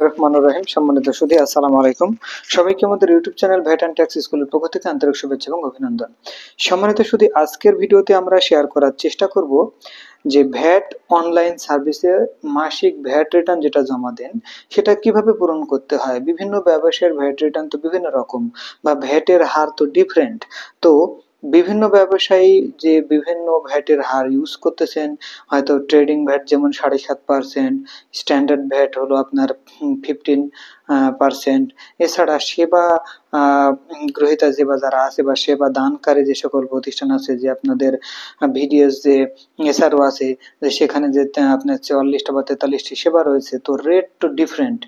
রহমানুর রহিম। সম্মানিত সুধী, আসসালামু আলাইকুম। সবাইকে আমাদের YouTube channel VAT and tax স্কুলের পক্ষ থেকে আন্তরিক শুভেচ্ছা এবং অভিনন্দন। সম্মানিত সুধী, আজকের ভিডিওতে আমরা শেয়ার করার চেষ্টা করব যে ভ্যাট অনলাইন সার্ভিসে মাসিক ভ্যাট রিটার্ন যেটা জমা দেন সেটা কিভাবে পূরণ করতে হয়। বিভিন্ন ব্যবসায়ের ভ্যাট রিটার্ন তো বিভিন্ন রকম, বা ভ্যাটের হার তো ডিফারেন্ট। তো বিভিন্ন ব্যবসায়ী যে বিভিন্ন ভ্যাটের হার ইউজ করতেছেন, হয়তো ট্রেডিং ভ্যাট যেমন 7.5%, স্ট্যান্ডার্ড ভ্যাট হলো আপনার 15%। এছাড়া সেবা গ্রহীতা যেবা যারা আছে বা সেবা দানকারী যে সকল প্রতিষ্ঠান আছে, যে আপনাদের ভিডিএস যে এসআরও আছে, যে সেখানে যে আপনার 44টা বা 43টি সেবা রয়েছে, তো রেট তো ডিফারেন্ট।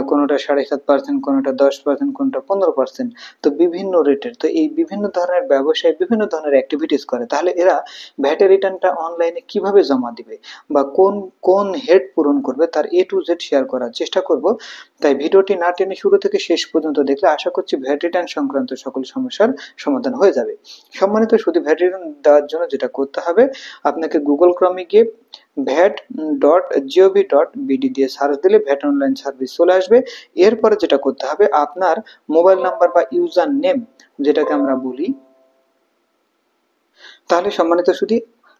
কোনোটা 7.5%, কোনোটা 10%, কোনোটা 15%। তো বিভিন্ন রেটের, তো এই বিভিন্ন ধরনের ব্যবসায় বিভিন্ন ধরনের অ্যাক্টিভিটিস করে। তাহলে এরা ভ্যাটের রিটার্নটা অনলাইনে কিভাবে জমা দিবে বা কোন কোন হেড পূরণ করবে তার A to Z শেয়ার করার চেষ্টা করব। তাই ভিডিওটি না টেনে শুরু থেকে শেষ পর্যন্ত দেখলে আশা করছি ভ্যাট রিটার্ন সংক্রান্ত সকল সমস্যার সমাধান হয়ে যাবে। সম্মানিত শুধু ভ্যাট রিটার্ন দেওয়ার জন্য যেটা করতে হবে, আপনাকে গুগল ক্রমে গিয়ে vat.gov.bd দিয়ে সার্চ দিলে ভ্যাট অনলাইন সার্ভিস চলে আসবে। এরপরে যেটা করতে হবে, আপনার মোবাইল নাম্বার বা ইউজার নেম যেটাকে আমরা বলি, তাহলে সম্মানিত শুধু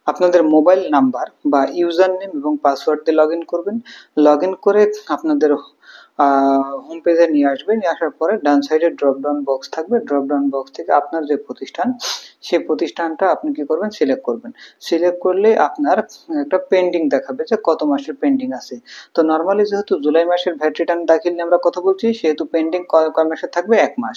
আপনাদের মোবাইল নাম্বার বা ইউজার নেম এবং পাসওয়ার্ড দিয়ে লগ ইন করবেন। লগ ইন করে আপনাদের হোম পেজে নিয়ে আসবে। নিয়ে আসার পরে ডান সাইডে ড্রপ ডাউন বক্স থাকবে। ড্রপ ডাউন বক্স থেকে আপনার যে প্রতিষ্ঠান, সেই প্রতিষ্ঠানটা আপনি কি করবেন, সিলেক্ট করবেন। সিলেক্ট করলে আপনার একটা পেন্ডিং দেখাবে যে কত মাসের পেন্ডিং আছে। তো নর্মালি যেহেতু জুলাই মাসের ভ্যাট রিটার্ন দাখিল নিয়ে আমরা কথা বলছি, সেহেতু পেন্ডিং কয় মাসের থাকবে, 1 মাস।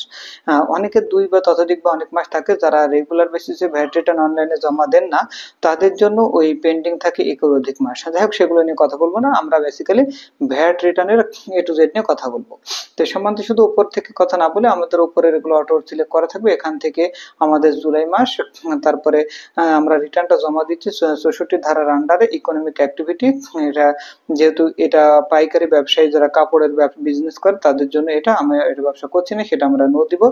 অনেকের 2 বা ততোধিক বা অনেক মাস থাকে। যারা রেগুলার বেসিসে ভ্যাট রিটার্ন অনলাইনে জমা দেন না, তাদের জন্য ওই পেন্ডিং থাকে এর অধিক মাস। যাই হোক, সেগুলো নিয়ে কথা বলবো না, আমরা বেসিক্যালি ভ্যাট রিটার্নের A to Z নিয়ে কথা বলবো। তো সম্বন্ধে শুধু উপর থেকে কথা না বলে, আমাদের উপরের এগুলো অটো সিলেক্ট করা থাকবে। এখান থেকে আমাদের জুলাই মাস, তারপরে আমরা রিটার্নটা জমা দিচ্ছি 64 ধারার আন্ডারে ইকোনমিক অ্যাক্টিভিটি। এটা যেহেতু এটা পাইকারি ব্যবসায়ী যারা কাপড়ের বিজনেস করে তাদের জন্য, এটা আমি এটা ব্যবসা করছি না, সেটা আমরা নো দিব।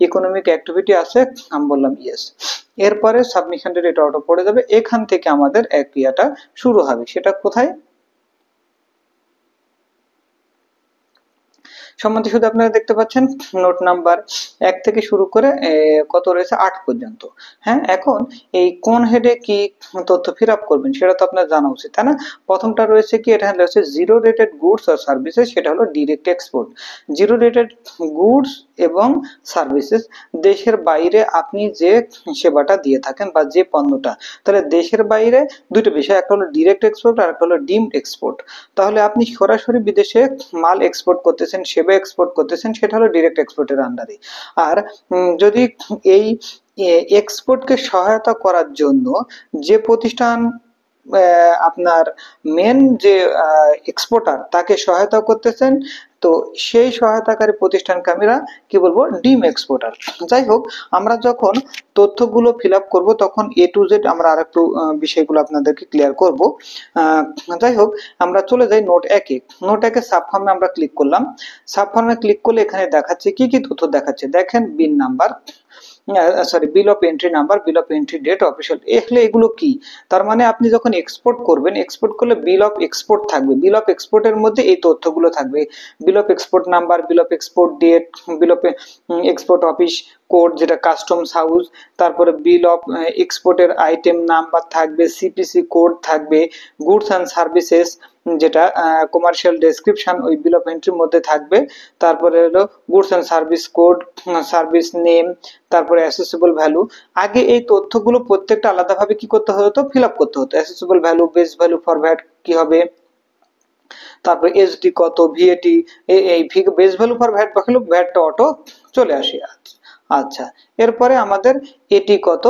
ইকোনমিক অ্যাক্টিভিটি আছে, আমি বললাম ইয়েস। এরপরে সাবমিশন ডেট এটা অটো পড়ে যাবে। এখান থেকে আমাদের এক ক্রিয়াটা শুরু হবে। সেটা কোথায়? সম্বন্ধে শুধু আপনারা দেখতে পাচ্ছেন নোট নাম্বার 1 থেকে শুরু করে কত রয়েছে 8 পর্যন্ত। হ্যাঁ, এখন এই কোন হেডে কি তথ্য ফিল আপ করবেন সেটা তো আপনার জানা উচিত, তাই না? প্রথমটা রয়েছে কি, এটা হচ্ছে জিরো রেটেড গুডস আর সার্ভিসেস, সেটা হলো direct export. Zero rated goods এবং সার্ভিসেস, দেশের বাইরে আপনি যে সেবাটা দিয়ে থাকেন বা যে পণ্যটা, তাহলে দেশের বাইরে দুটো বিষয়, একটা হলো ডিরেক্ট এক্সপোর্ট আর একটা হলো ডিমড এক্সপোর্ট। তাহলে আপনি সরাসরি বিদেশে মাল এক্সপোর্ট করতেছেন, সেবা এক্সপোর্ট করতেছেন, সেটা হলো ডিরেক্ট এক্সপোর্টের আন্ডারে। আর যদি এই এক্সপোর্টকে সহায়তা করার জন্য যে প্রতিষ্ঠান আপনার মেন যে এক্সপোর্টার তাকে সহায়তা করতেছেন, তো সেই সহায়তাকারী প্রতিষ্ঠানকে আমরা কি বলবো, ডিম এক্সপোর্টার। যাই হোক, আমরা যখন তথ্যগুলো ফিল আপ করবো তখন A to Z আমরা আর একটু বিষয়গুলো আপনাদেরকে ক্লিয়ার করব। যাই হোক, আমরা চলে যাই নোট 1-এ। নোট 1-এ সাবফর্মে আমরা ক্লিক করলাম। সাবফর্মে ক্লিক করলে এখানে দেখাচ্ছে কি কি তথ্য দেখাচ্ছে, দেখেন bill number, bill of entry number, bill of entry date, official. এগুলো এগুলো কি? তার মানে আপনি যখন এক্সপোর্ট করবেন, এক্সপোর্ট করলে বিল অফ এক্সপোর্ট থাকবে। বিল অফ এক্সপোর্টের মধ্যে এই তথ্যগুলো থাকবে। Bill of export number, bill of export date, bill of export office code যেটা কাস্টমস হাউস, তারপরে বিল অফ এক্সপোর্টের আইটেম নাম্বার থাকবে, সিপিসি কোড থাকবে, গুডস অ্যান্ড সার্ভিসেস যেটা কমার্শিয়াল ডেসক্রিপশন ওই বিল অফ এন্ট্রির মধ্যে থাকবে। তারপরে হলো goods and service code, service name, তারপরে অ্যাসেসেবল ভ্যালু। আগে এই তথ্যগুলো প্রত্যেকটা আলাদাভাবে কি করতে হতো, ফিল আপ করতে হতো। অ্যাসেসেবল value, base value for VAT কি হবে, তারপরে এসডি কত, ভিএটি, এই বেস ভ্যালু ফর ভ্যাট বাকি ভ্যাটটা অটো চলে আসে। আচ্ছা, এরপরে আমাদের এটি কত,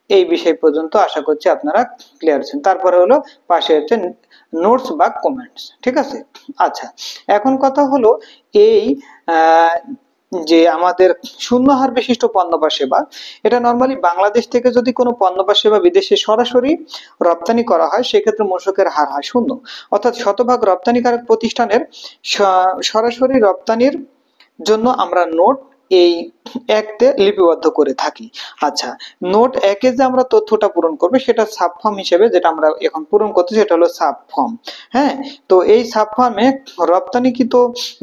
এই বিষয় পর্যন্ত আশা করছি আপনারা ক্লিয়ার আছেন। তারপরে হলো পাশে হচ্ছে নোটস বা কমেন্টস, ঠিক আছে? আচ্ছা, এখন কথা হলো এই যে আমাদের শূন্য হার বিশিষ্ট পণ্য বা সেবা, এটা নরমালি বাংলাদেশ থেকে যদি কোনো পণ্য বা সেবা বিদেশে সরাসরি রপ্তানি করা হয়, সেক্ষেত্রে মূসকের হার হয় 0। অর্থাৎ শতভাগ রপ্তানিকারক প্রতিষ্ঠানের সরাসরি রপ্তানির জন্য আমরা নোট এই একতে লিপিবদ্ধ করে থাকি। আচ্ছা, নোট একে যে আমরা তথ্যটা পূরণ করব সেটা সাব ফর্ম হিসেবে যেটা আমরা এখন পূরণ করতে সেটা হলো সাব ফর্ম। হ্যাঁ, তো এই সাব ফর্মে রপ্তানিকৃত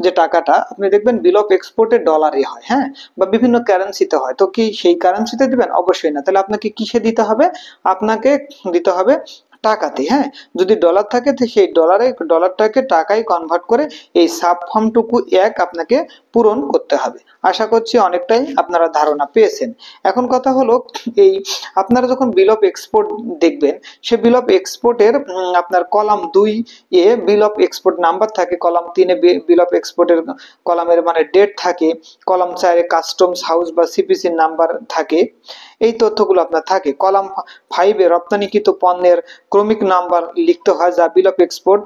যে টাকাটা আপনি দেখবেন বিল অফ এক্সপোর্টে ডলারে হয়, হ্যাঁ, বা বিভিন্ন কারেন্সিতে হয়। তো কি সেই কারেন্সিতে দিবেন? অবশ্যই না। তাহলে আপনাকে কিসে দিতে হবে? আপনাকে দিতে হবে টাকাতে। হ্যাঁ, যদি ডলার থাকে তো সেই ডলারটাকে টাকায় কনভার্ট করে এই সাব ফর্মটুকু আপনাকে পূরণ করতে হবে। আশা করছি অনেকটাই আপনারা ধারণা পেয়েছেন। এখন কথা হলো, এই আপনারা যখন বিল অফ এক্সপোর্ট দেখবেন, সে বিল অফ এক্সপোর্টের আপনার column 2 A bill of export number থাকে, কলাম 3 এ বিল অফ এক্সপোর্টের কলামের মানে ডেট থাকে, কলাম 4 এ কাস্টমস হাউস বা সিপিসি নাম্বার থাকে। এই তথ্যগুলো আপনার থাকে। কলাম 5 এ রপ্তানিকৃত পণ্যের ক্রমিক নাম্বার লিখতে হয়, যা বিল অফ এক্সপোর্ট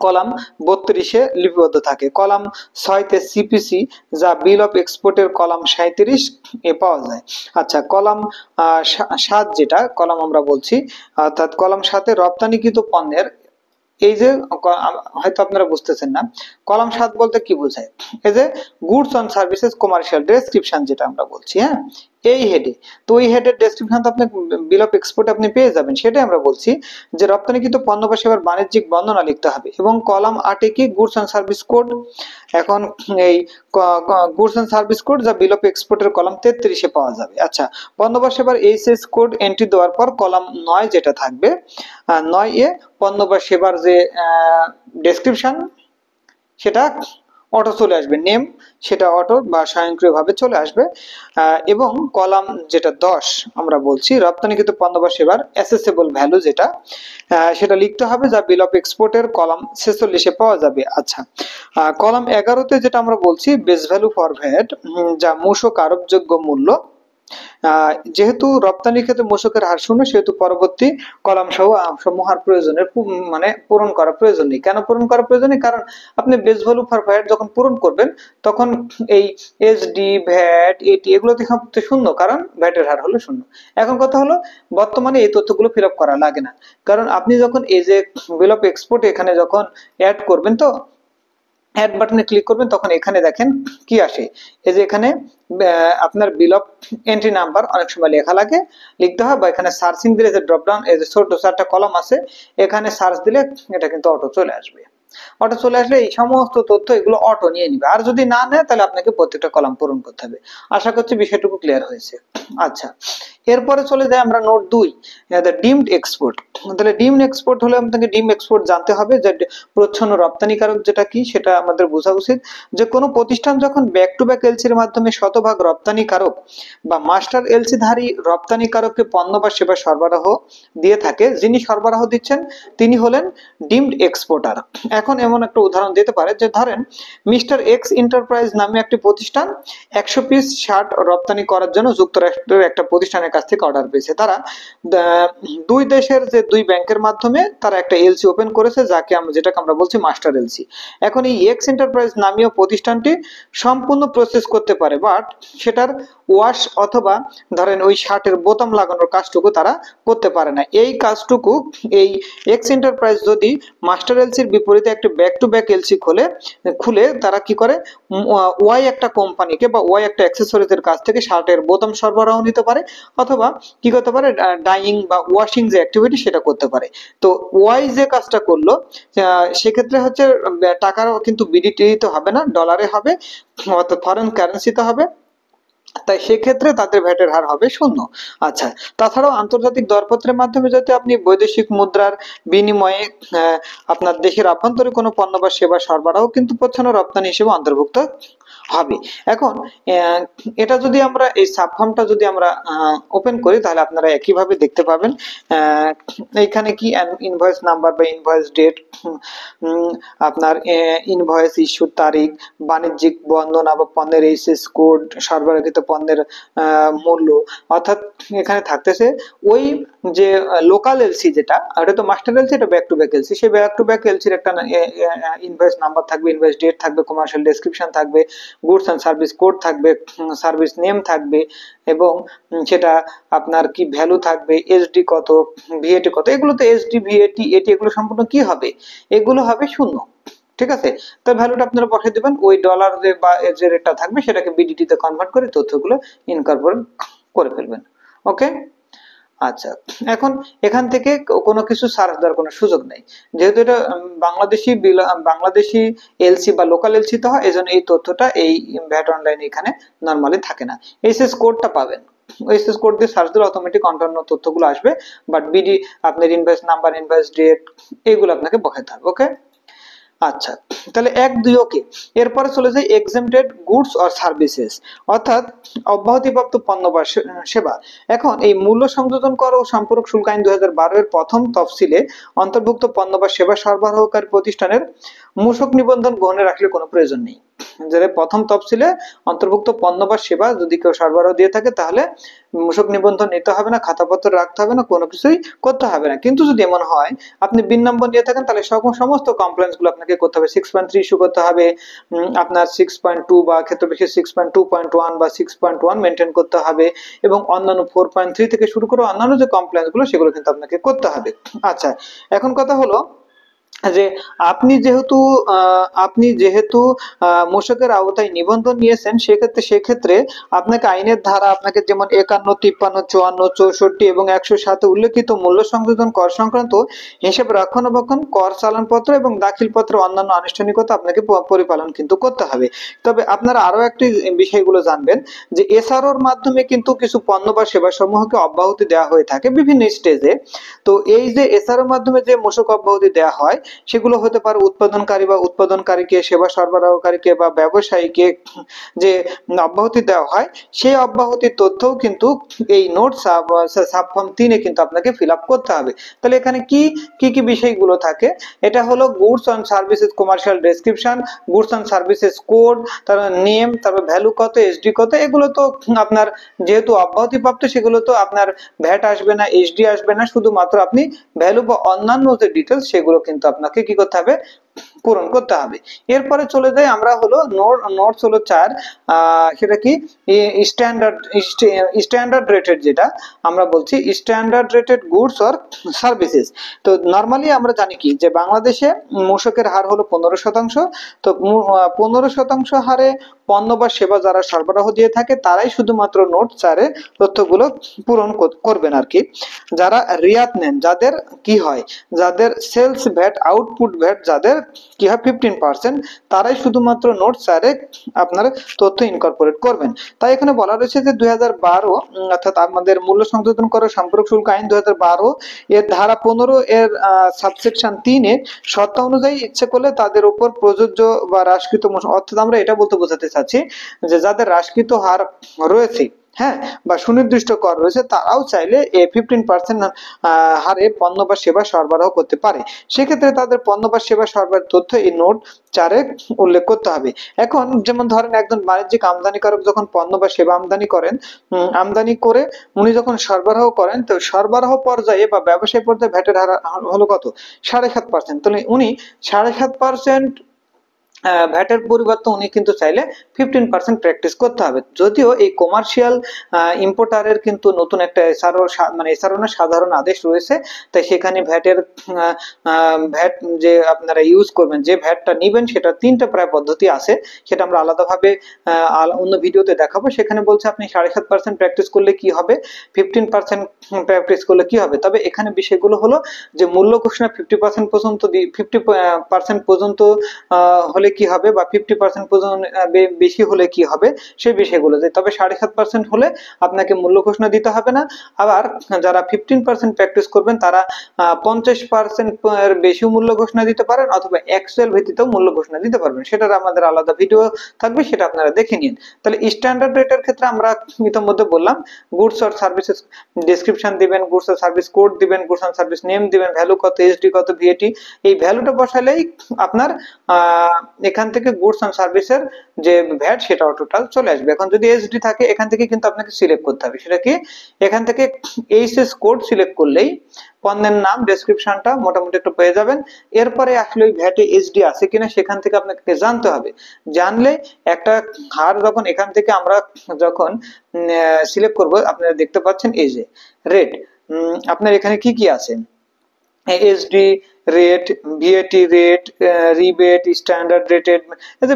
কলাম 32 এ লিপিবদ্ধ থাকে। কলাম 6 তে সিপিসি, যা বিল অফ এক্সপোর্টের কলাম 37 এ পাওয়া যায়। আচ্ছা, কলাম 7 যেটা কলাম আমরা বলছি, অর্থাৎ কলাম 7 এ রপ্তানিকৃত পণ্যের এই যে হয়তো আপনারা বুঝতেছেন না, কলাম 7 বলতে কি বোঝায়? এই যে goods on services commercial description যেটা আমরা বলছি, হ্যাঁ, এই হেডে। তো এই হেডের ডেসক্রিপশন তো আপনি বিল অফ এক্সপোর্ট আপনি পেয়ে যাবেন। সেটাই আমরা বলছি যে রপ্তানিকৃত পণ্য বা সেবার বাণিজ্যিক বর্ণনা লিখতে হবে। এবং কলাম 8 এ কি গুডস অ্যান্ড সার্ভিস কোড। এখন এই গুডস অ্যান্ড সার্ভিস কোড যা বিল অফ এক্সপোর্টের কলাম 33 এ পাওয়া যাবে। আচ্ছা, পণ্য বা সেবার এইচএস কোড এন্ট্রি দেওয়ার পর কলাম 9 যেটা থাকবে, 9 এ পণ্য বা সেবার যে ডেসক্রিপশন সেটা অটো চলে আসবে, নেম সেটা অটো বা স্বয়ংক্রিয়ভাবে চলে আসবে। এবং কলাম যেটা 10 আমরা বলছি রপ্তানিকৃত পণ্য বা সেবার অ্যাসেসেবল ভ্যালু যেটা, সেটা লিখতে হবে, যা বিল অফ এক্সপোর্টের কলাম 46 এ পাওয়া যাবে। আচ্ছা, কলাম 11 তে যেটা আমরা বলছি বেস ভ্যালু ফর ভ্যাট, যা মূসক আরোপযোগ্য মূল্য। যেহেতু রপ্তানির ক্ষেত্রে মূসকের হার শূন্য, সেহেতু পরবর্তী কলাম সমূহ আর প্রয়োজনের মানে পূরণ করা প্রয়োজন নেই। কেন পূরণ করা প্রয়োজন নেই? কারণ আপনি বেস ভ্যালু ফর ভ্যাট যখন পূরণ করবেন তখন এই এসডি, ভ্যাট, এটি এগুলো তো শূন্য, কারণ ভ্যাটের হার হলো শূন্য। এখন কথা হলো, বর্তমানে এই তথ্যগুলো ফিল আপ করা লাগে না, কারণ আপনি যখন এই যে বিল অফ এক্সপোর্ট এখানে যখন অ্যাড করবেন, তো অ্যাড বাটনে ক্লিক করবেন, তখন এখানে দেখেন কি আসে। এই যে এখানে আপনার বিল অফ এন্ট্রি নাম্বার অনেক সময় লেখা লাগে, লিখতে হয়, বা এখানে সার্চিং দিলে যে ড্রপ ডাউন এই যে ছোট 4টা কলাম আছে, এখানে সার্চ দিলে এটা কিন্তু অটো চলে আসবে। অটো চলে আসলে এই সমস্ত তথ্য এগুলো অটো নিয়ে নিবে। আর যদি না নেয় তাহলে আপনাকে প্রত্যেকটা কলাম পূরণ করতে হবে। আশা করছি বিষয়টুকু ক্লিয়ার হয়েছে। আচ্ছা, এরপরে চলে যাই আমরা নোট 2, ডিমড এক্সপোর্ট। তাহলে ডিমড এক্সপোর্ট হলে আপনাকে ডিম এক্সপোর্ট জানতে হবে, যে প্রচ্ছন্ন রপ্তানিকারক যেটা কি সেটা আমাদের বোঝা উচিত। যে কোনো প্রতিষ্ঠান যখন ব্যাক টু ব্যাক এলসির মাধ্যমে শতভাগ রপ্তানিকারক বা মাস্টার এলসি ধারী রপ্তানিকারককে পণ্য বা সেবা সরবরাহ দিয়ে থাকে, যিনি সরবরাহ দিচ্ছেন তিনি হলেন ডিমড এক্সপোর্টার। এখন এমন একটা উদাহরণ দিতে পারে, যে ধরেন মিস্টার এক্স এন্টারপ্রাইজ নামে একটি প্রতিষ্ঠান 100 পিস শার্ট রপ্তানি করার জন্য যুক্তরাষ্ট্রের একটা প্রতিষ্ঠানের কাছ থেকে অর্ডার পেয়েছে। তারা দুই দেশের যে দুই ব্যাংকের মাধ্যমে তারা একটা এলসি ওপেন করেছে, যেটাকে আমরা বলছি মাস্টার এলসি। এখন এই এক্স এন্টারপ্রাইজ নামীয় প্রতিষ্ঠানটি সম্পূর্ণ প্রসেস করতে পারে, বাট সেটার ওয়াশ অথবা ধরেন ওই শার্টের বোতাম লাগানোর কাজটুকু তারা করতে পারে না। এই কাজটুকু এই এক্স এন্টারপ্রাইজ যদি মাস্টার এলসির বিপরীতে একটি ব্যাক টু ব্যাক এলসি খুলে তারা কি করে, ওয়াই একটা কোম্পানিকে বা ওয়াই একটা অ্যাক্সেসরিজের কাছ থেকে শার্টের বোতাম সরবরাহ নিতে পারে, অথবা কি করতে পারে, ডাইং বা ওয়াশিং যে অ্যাক্টিভিটি সেটা করতে পারে। তো ওয়াই যে কাজটা করলো, সেক্ষেত্রে হচ্ছে টাকারও কিন্তু বিডিটিতে হবে না, ডলারে হবে, অর্থাৎ ফরেন কারেন্সিতে হবে, তাই সেক্ষেত্রে তাদের ভ্যাটের হার হবে শূন্য। আচ্ছা, তাছাড়াও আন্তর্জাতিক দরপত্রের মাধ্যমে যদি আপনি বৈদেশিক মুদ্রার বিনিময়ে আপনার দেশের আভ্যন্তরে কোনো পণ্য বা সেবা সরবরাহ কিন্তু প্রচ্ছন্ন রপ্তানি হিসেবে অন্তর্ভুক্ত হবে। এখন এটা যদি আমরা এই সাবফর্মটা যদি আমরা ওপেন করি, তাহলে আপনারা একইভাবে দেখতে পাবেন। এইখানে কি ইনভয়েস নাম্বার বা ইনভয়েস ডেট, আপনার ইনভয়েস ইস্যুর তারিখ, বাণিজ্যিক বর্ণনা বা পণ্যের এইচএস কোড, সরবরাহকৃত পণ্যের মূল্য, অর্থাৎ এখানে থাকতেছে ওই যে লোকাল এলসি যেটা, এটা তো মাস্টার এলসি, এটা ব্যাক টু ব্যাক এলসি, সেই ব্যাক টু ব্যাক এলসির একটা ইনভয়েস নাম্বার থাকবে, ইনভয়েস ডেট থাকবে, কমার্শিয়াল ডেসক্রিপশন থাকবে, গুডস এন্ড সার্ভিস কোড থাকবে, সার্ভিস নেম থাকবে, এবং সেটা আপনার কি ভ্যালু থাকবে, এসডি কত, ভিএটি কত। এগুলো তো এসডি, ভিএটি, এটি এগুলো সম্পূর্ণ কি হবে, এগুলো হবে শূন্য। ঠিক আছে, তো ভ্যালুটা আপনারা বসিয়ে দিবেন, ওই ডলার বা যে রেটটা থাকবে সেটাকে বিডিটি তে কনভার্ট করে তথ্যগুলো ইনকর্পোরেট করে ফেলবেন। ওকে, আচ্ছা, এখন এখান থেকে কোনো কিছু সার্চ দেওয়ার কোনো সুযোগ নেই, যেহেতু এটা বাংলাদেশি এলসি বা লোকাল এলসি তে হয়, এজন্য এই তথ্যটা এই ভ্যাট অনলাইন এখানে নরমালি থাকে না। এসএস কোডটা পাবেন, এসএস কোড দিয়ে সার্চ দিলে অটোমেটিক অন্যান্য তথ্যগুলো আসবে, বাট বিডি আপনার ইনভয়েস নাম্বার, ইনভয়েস ডেট এগুলো আপনাকে বসাতে হবে। ওকে, আচ্ছা, তাহলে 1, 2 ওকে। এরপরে চলে যায় এক্সেমটেড গুডস অর সার্ভিসেস, অর্থাৎ অব্যাহতিপ্রাপ্ত পণ্য বা সেবা। এখন এই মূল্য সংযোজন কর ও সম্পর্ক শুল্ক আইন 2012 এর প্রথম তফসিলে অন্তর্ভুক্ত পণ্য বা সেবা সরবরাহকারী প্রতিষ্ঠানের মূসক নিবন্ধন গ্রহণে রাখলে কোনো প্রয়োজন নেই। যারা প্রথম তফসিলে অন্তর্ভুক্ত পণ্য বা সেবা যদি কেউ সরবরাহ দিয়ে থাকে তাহলে মূসক নিবন্ধন নিতে হবে না, খাতাপত্র রাখতে হবে না, কোনো কিছুই করতে হবে না। কিন্তু যদি এমন হয় আপনি বিন নম্বর নিয়ে থাকেন, তাহলে সমস্ত কমপ্লেন্স গুলো আপনাকে করতে হবে। 6.3 ইস্যু করতে হবে, আপনার 6.2 বা ক্ষেত্র বিশেষ 6.2.1 বা 6.1 মেনটেন করতে হবে, এবং অন্যান্য 4.3 থেকে শুরু করে অন্যান্য যে কমপ্লেন্স গুলো সেগুলো কিন্তু আপনাকে করতে হবে। আচ্ছা, এখন কথা হলো যে আপনি যেহেতু মূসকের আওতায় নিবন্ধন নিয়েছেন, সেক্ষেত্রে আপনাকে আইনের ধারা আপনাকে যেমন 51, 53, 54, 64 এবং 107 উল্লেখিত মূল্য সংযোজন কর সংক্রান্ত হিসাব রক্ষণাবেক্ষণ, কর চালানপত্র এবং দাখিলপত্র অন্যান্য আনুষ্ঠানিকতা আপনাকে পরিপালন কিন্তু করতে হবে। তবে আপনারা আরো একটি বিষয়গুলো জানবেন যে এসআরওর মাধ্যমে কিন্তু কিছু পণ্য বা সেবা সমূহকে অব্যাহতি দেওয়া হয়ে থাকে বিভিন্ন স্টেজে। তো এই যে এসআরওর মাধ্যমে যে মূসক অব্যাহতি দেওয়া হয় সেগুলো হতে পারে উৎপাদনকারীকে, সেবা সরবরাহকারীকে বা ব্যবসায়ীকে যে অব্যাহতি দেওয়া হয়, সেই অব্যাহতির তথ্যও কিন্তু এই নোট সাবফর্ম 3 কিন্তু আপনাকে ফিল আপ করতে হবে। তাহলে এখানে কি কি বিষয়গুলো থাকে, এটা হলো goods and services commercial description, goods and services code, তারপর নেম, তারপর ভ্যালু কত, এসডি কত, এগুলো তো আপনার যেহেতু অব্যাহতিপ্রাপ্ত সেগুলো তো আপনার ভ্যাট আসবে না, এসডি আসবে না, শুধুমাত্র আপনি ভ্যালু বা অন্যান্য যে ডিটেলস সেগুলো কিন্তু আপনাকে কি করতে হবে, পূরণ করতে হবে। এরপরে চলে যাই আমরা হলো নোটস হলো 4, সেটা কি স্ট্যান্ডার্ড রেটেড, যেটা আমরা বলছি standard rated goods or services. তো নরমালি আমরা জানি কি যে বাংলাদেশে মূসকের হার হলো 15%। তো 15% হারে পণ্য বা সেবা যারা সরবরাহ দিয়ে থাকে তারাই শুধুমাত্র নোট 4 এ তথ্যগুলো পূরণ করবেন আর কি। যারা রিয়াত নেন, যাদের কি হয়, যাদের সেলস ভ্যাট, আউটপুট ভ্যাট যাদের কি হয় 15%, তারাই শুধুমাত্র নোট 4 এ আপনার তথ্য ইনকর্পোরেট করবেন। তাই এখানে বলা রয়েছে যে 2012 অর্থাৎ আমাদের মূল্য সংযোজন কর সম্পর্ক শুল্ক আইন 2012 এর ধারা 15 এর সাবসেকশন 3 এ শর্ত অনুযায়ী ইচ্ছে করলে তাদের উপর প্রযোজ্য বা হ্রাসকৃত, অর্থাৎ আমরা এটা বলতে বোঝাতে চাচ্ছি যে যাদের হ্রাসকৃত হার রয়েছে, হ্যাঁ, বা সুনির্দিষ্ট কর রয়েছে, তারাও চাইলে 15% হারে পণ্য বা সেবা সরবরাহ করতে পারে। সেক্ষেত্রে তাদের পণ্য বা সেবা সরবরাহের তথ্য এই নোট 4 এ উল্লেখ করতে হবে। এখন যেমন ধরেন একজন বাণিজ্যিক আমদানিকারক যখন পণ্য বা সেবা আমদানি করেন, আমদানি করে উনি যখন সরবরাহ করেন, তো সরবরাহ পর্যায়ে বা ব্যবসায় পর্যায়ে ভ্যাটের হার হলো কত, 7.5%। তাহলে উনি 7.5% ভ্যাটের পরিবর্তে উনি কিন্তু চাইলে 15% প্র্যাকটিস করতে হবে। যদিও এই কমার্শিয়াল ইম্পোর্টারের কিন্তু নতুন একটা এসআরও মানে এসআরও না সাধারণ আদেশ রয়েছে, তাই সেখানে ভ্যাটের ভ্যাট যে আপনারা ইউজ করবেন, যে ভ্যাটটা নেবেন, সেটা 3টা প্রায় পদ্ধতি আছে, সেটা আমরা আলাদাভাবে অন্য ভিডিওতে দেখাবো। সেখানে বলছে আপনি 7.5% প্র্যাকটিস করলে কি হবে, 15% প্র্যাকটিস করলে কি হবে। তবে এখানে বিষয়গুলো হলো যে মূল্য ঘোষণা 50% পর্যন্ত 50% পর্যন্ত হলে কি হবে, বা 50% পর্যন্ত বেশি হলে কি হবে, সেই বিষয়গুলো। তবে 7.5% হলে আপনাকে মূল্য ঘোষণা দিতে হবে না। আবার যারা 15% প্র্যাকটিস করবেন তারা 50% এর বেশি মূল্য ঘোষণা দিতে পারেন, অথবা অ্যাকচুয়াল ভিত্তিতেও মূল্য ঘোষণা দিতে পারবেন। সেটার আমাদের আলাদা ভিডিও থাকবে, সেটা আপনারা দেখে নিন। তাহলে স্ট্যান্ডার্ড রেটের ক্ষেত্রে আমরা ইতিমধ্যে বললাম গুডস অর সার্ভিসেস ডেসক্রিপশন দিবেন, গুডস অর সার্ভিস কোড দিবেন, গুডস অর সার্ভিস নেম দিবেন, ভ্যালু কত, এসডি কত, ভিএটি, এই ভ্যালুটা বসালেই আপনার এখান থেকে গুডস এন্ড সার্ভিসের যে ভ্যাট সেটাও টোটাল চলে আসবে। এখন যদি এসডি থাকে এখান থেকে কিন্তু আপনাকে সিলেক্ট করতে হবে, সেটা কি, এখান থেকে এইচএস কোড সিলেক্ট করলেই পণ্যের নাম, ডেসক্রিপশনটা মোটামুটি একটু পেয়ে যাবেন। এরপরে আসলে ওই ভ্যাটে এসডি আছে কিনা সেখান থেকে আপনাকে জানতে হবে। জানলে একটা হার যখন এখান থেকে আমরা যখন সিলেক্ট করব, আপনারা দেখতে পাচ্ছেন এই যে রেট, আপনার এখানে কি কি আছে, SD, rate, VAT rate, rebate, standard rated, এই যে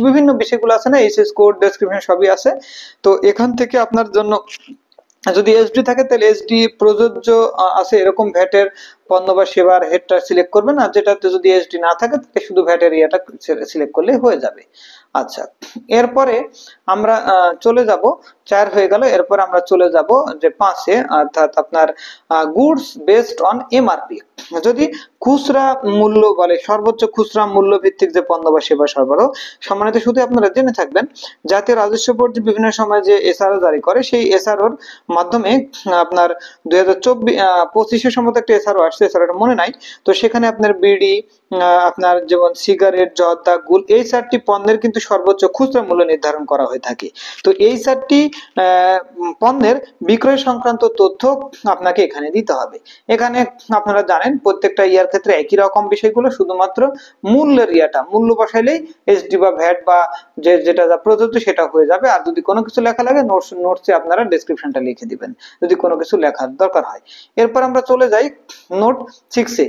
বিভিন্ন বিষয়গুলো আছে না, এসএস কোড, ডেসক্রিপশন সবই আছে। তো এখান থেকে আপনার জন্য যদি এসডি থাকে তাহলে এসডি প্রযোজ্য আছে এরকম ভ্যাটের পণ্য বা সেবার হেডটা সিলেক্ট করবেন, আর যেটাতে যদি এসডি না থাকে তাহলে শুধু ভ্যাটের ইয়েটা সিলেক্ট করলে হয়ে যাবে। আচ্ছা, এরপরে আমরা চলে যাব, 4 হয়ে গেল, এরপর আমরা চলে যাব যে 5-এ, অর্থাৎ আপনার গুডস বেসড অন এমআরপি। যদি খুচরা মূল্য বলে, সর্বোচ্চ খুচরা মূল্য ভিত্তিক যে পণ্য বা সেবা সরবরাহ, সম্মানিত শুধু আপনারা জেনে থাকবেন জাতীয় রাজস্ব বোর্ড বিভিন্ন সময় যে এসআরও জারি করে, সেই এসআরওর মাধ্যমে আপনার 2024-25-এর সম্ভবত একটা এসআরও আসছে, এসআরওটা মনে নাই। তো সেখানে আপনার বিড়ি, আপনার যেমন সিগারেট, জর্দা, গুল, এই 4টি পণ্যের কিন্তু সর্বোচ্চ খুচরা মূল্য নির্ধারণ করা হয়ে থাকে। তো এই 4টি পণ্যের বিক্রয় সংক্রান্ত তথ্য আপনাকে এখানে দিতে হবে। এখানে আপনারা জানেন প্রত্যেকটা ইয়ার ক্ষেত্রে একই রকম বিষয়গুলো, শুধুমাত্র মূল্যের ইয়াটা, মূল্য বসাইলেই এসডি বা ভ্যাট বা যেটা প্রযোজ্য সেটা হয়ে যাবে। আর যদি কোনো কিছু লেখা লাগে নোটসে আপনারা ডেসক্রিপশনটা লিখে দিবেন যদি কোনো কিছু লেখার দরকার হয়। এরপর আমরা চলে যাই নোট 6-এ,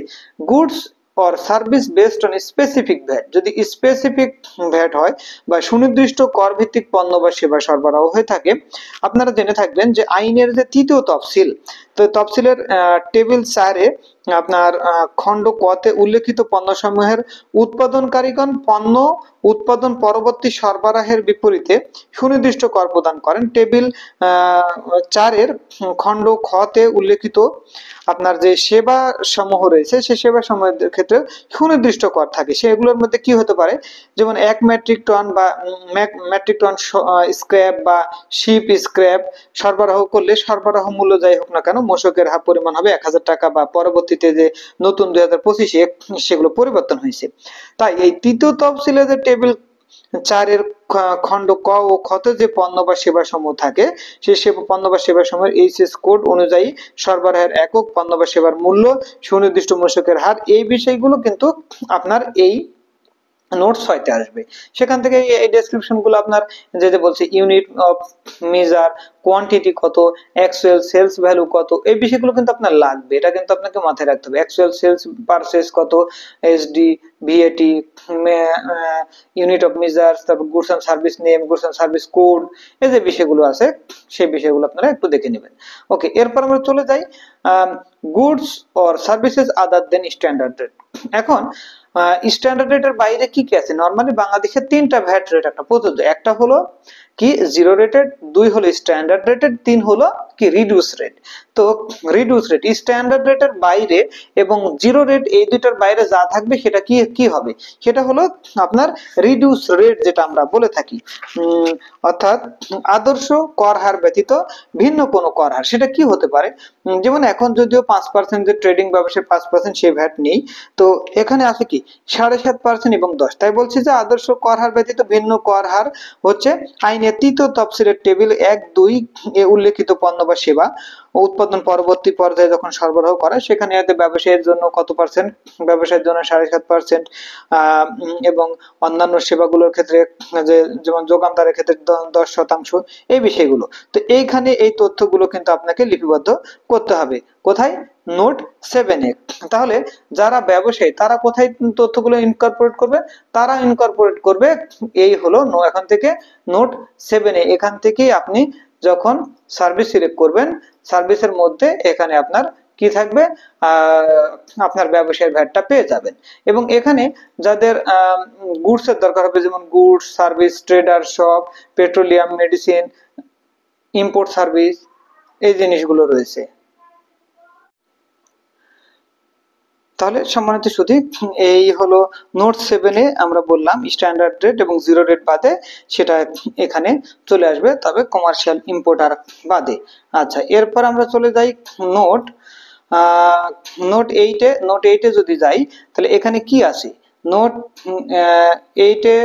goods or service based on specific VAT। যদি স্পেসিফিক ভ্যাট হয় বা সুনির্দিষ্ট কর ভিত্তিক পণ্য বা সেবা সরবরাহ হয়ে থাকে, আপনারা জেনে থাকবেন যে আইনের যে 3য় তফসিল, তো তফসিলের টেবিল 4-এ আপনার খণ্ড ক-তে উল্লেখিত পণ্যসমূহের উৎপাদনকারীগণ পণ্য উৎপাদন পরবর্তী সরবরাহের বিপরীতে সুনির্দিষ্ট কর প্রদান করেন। টেবিল 4-এর খণ্ড খ-তে উল্লেখিত আপনার যে সেবা সমূহ রয়েছে, সেই সেবা সমূহের ক্ষেত্রে সুনির্দিষ্ট কর থাকে। সেগুলোর মধ্যে কি হতে পারে, যেমন 1 মেট্রিক টন বা মেট্রিক টন স্ক্র্যাপ বা শিপ স্ক্র্যাপ সরবরাহ করলে সরবরাহ মূল্য যাই হোক না কেন, মূসকের পরিমাণ হবে 1000 টাকা, বা পরবর্তীতে যে নতুন 2025-এ সেগুলো পরিবর্তন হয়েছে। তাই এই 3য় তফসিলে যে টেবিল 4-এর খণ্ড ক ও খ-তে যে পণ্য বা সেবা সমূহ থাকে, সেই পণ্য বা সেবা সমূহের এইচএস কোড অনুযায়ী সরবরাহের একক, পণ্য বা সেবার মূল্য, সুনির্দিষ্ট মূসকের হার, এই বিষয়গুলো কিন্তু আপনার এই নোট 6-তে আসবে। সেখান থেকে এই ডেসক্রিপশন গুলো আপনার যে বলছে ইউনিট অফ মেজার, কোয়ান্টিটি কত, অ্যাকচুয়াল সেলস ভ্যালু কত, এই বিষয়গুলো কিন্তু আপনার লাগবে, এটা কিন্তু আপনাকে মাথায় রাখতে হবে। অ্যাকচুয়াল সেলস পারচেজ কত, SD, VAT, unit of measure, তারপর goods and service name, goods and service code, এই যে বিষয়গুলো আছে সেই বিষয়গুলো আপনারা একটু দেখে নেবেন। ওকে, এরপর আমরা চলে যাই goods or services other than standard rate. এখন স্ট্যান্ডার্ড রেটের বাইরে কি কি আছে? নরমালি বাংলাদেশে 3টা ভ্যাট রেট একটা প্রযোজ্য, একটা হলো কি জিরো রেটেড, 2 হলো স্ট্যান্ডার্ড রেটেড, 3 হলো কি রিডিউস রেট। তো রিডিউস রেট, স্ট্যান্ডার্ড রেটের বাইরে এবং জিরো রেট, এই দুইটার বাইরে যা থাকবে সেটা কি কি হবে, সেটা হলো আপনার রিডিউস রেট, যেটা আমরা বলে থাকি। অর্থাৎ আদর্শ কর হার ব্যতীত ভিন্ন কোনো কর হার, সেটা কি হতে পারে? যেমন এখন যদিও 5% যে ট্রেডিং ব্যবসায় 5% সে ভ্যাট নেই, তো এখানে আছে কি 7.5% এবং 10। তাই বলছি যে আদর্শ কর হার ব্যতীত ভিন্ন কর হার হচ্ছে আইনের 3য় তফসিলের টেবিল 1-2 এ উল্লেখিত পণ্য বা সেবা উৎপাদন পরবর্তী পর্যায়ে যখন সরবরাহ করে, সেখানে এতে ব্যবসায়ের জন্য কত পার্সেন্ট, ব্যবসায়ের জন্য 7.5%, এবং অন্যান্য সেবাগুলোর ক্ষেত্রে যেমন যোগানদারের ক্ষেত্রে 10%, এই বিষয়গুলো। তো এইখানে এই তথ্যগুলো কিন্তু আপনাকে লিপিবদ্ধ করতে হবে। কোথায়? নোট 7-এ। তাহলে যারা ব্যবসায়ী তারা কোথায় তথ্যগুলো ইনকর্পোরেট করবে? তারা ইনকর্পোরেট করবে এই হলো এখান থেকে নোট 7-এ। এখান থেকে আপনি যখন সার্ভিস সিলেক্ট করবেন, সার্ভিসের মধ্যে এখানে আপনার কি থাকবে, আপনার ব্যবসায়ের ভ্যাটটা পেয়ে যাবেন। এবং এখানে যাদের গুডস এর দরকার হবে, যেমন goods, service, trader, shop, petroleum, medicine, import service, এই জিনিসগুলো রয়েছে। তাহলে সম্মানিত সুধী, এই হলো নোট 7-এ আমরা বললাম স্ট্যান্ডার্ড রেট এবং জিরো রেট বাদে সেটা এখানে চলে আসবে, তবে কমার্শিয়াল ইম্পোর্টার বাদে। আচ্ছা, এরপর আমরা চলে যাই নোট 8-এ যদি যাই তাহলে এখানে কি আছে? নোট 8-এ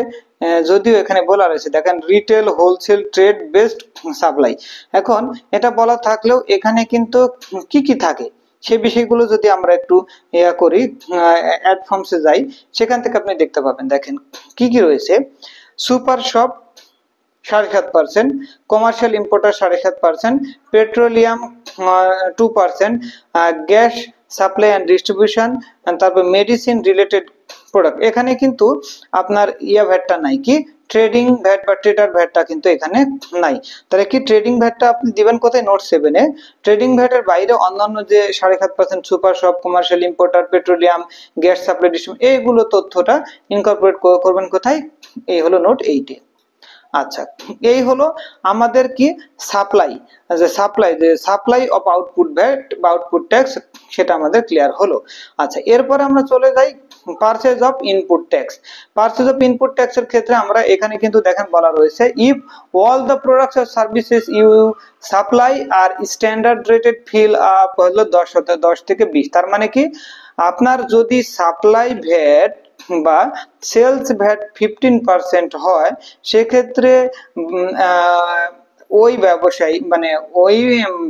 যদিও এখানে বলা রয়েছে, দেখেন retail, wholesale, trade based supply. এখন এটা বলা থাকলেও এখানে কিন্তু কি কি থাকে সেই বিষয়গুলো যদি আমরা একটু করি, অ্যাড ফর্মসে যাই, সেখান থেকে আপনি দেখতে পাবেন। দেখেন কি কি রয়েছে, super shop 7.5%, commercial importer 7.5%, petroleum 2%, gas supply and distribution, তারপর মেডিসিন রিলেটেড প্রোডাক্ট, এখানে কিন্তু আপনার ভ্যাটটা নাই, কি ট্রেডিং ভ্যাট বা ট্রেডার ভ্যাটটা কিন্তু এখানে নাই। তাহলে কি ট্রেডিং ভ্যাটটা আপনি দিবেন কোথায়? নোট 7 এ। ট্রেডিং ভ্যাটের বাইরে অন্যান্য যে 7.5% super shop, commercial importer, petroleum, gas supply, distribution, এইগুলো তথ্যটা ইনকর্পোরেট করবেন কোথায়? এই হলো নোট 8 এ। আচ্ছা, এই হলো আমাদের কি সাপ্লাই, যে সাপ্লাই অফ আউটপুট ভ্যাট বা আউটপুট ট্যাক্স, সেটা আমাদের ক্লিয়ার হলো। আচ্ছা, এরপরে আমরা চলে যাই purchase of input tax. Purchase of input tax এর ক্ষেত্রে আমরা এখানে কিন্তু দেখেন বলা রয়েছে, ইফ অল দ্য প্রোডাক্টস আর services you supply are standard rated fill up হলো 10 থেকে 20। তার মানে কি আপনার যদি সাপ্লাই ভ্যাট বা সেলস ভ্যাট 15% হয়, সেক্ষেত্রে ওই ব্যবসায়ী মানে ওই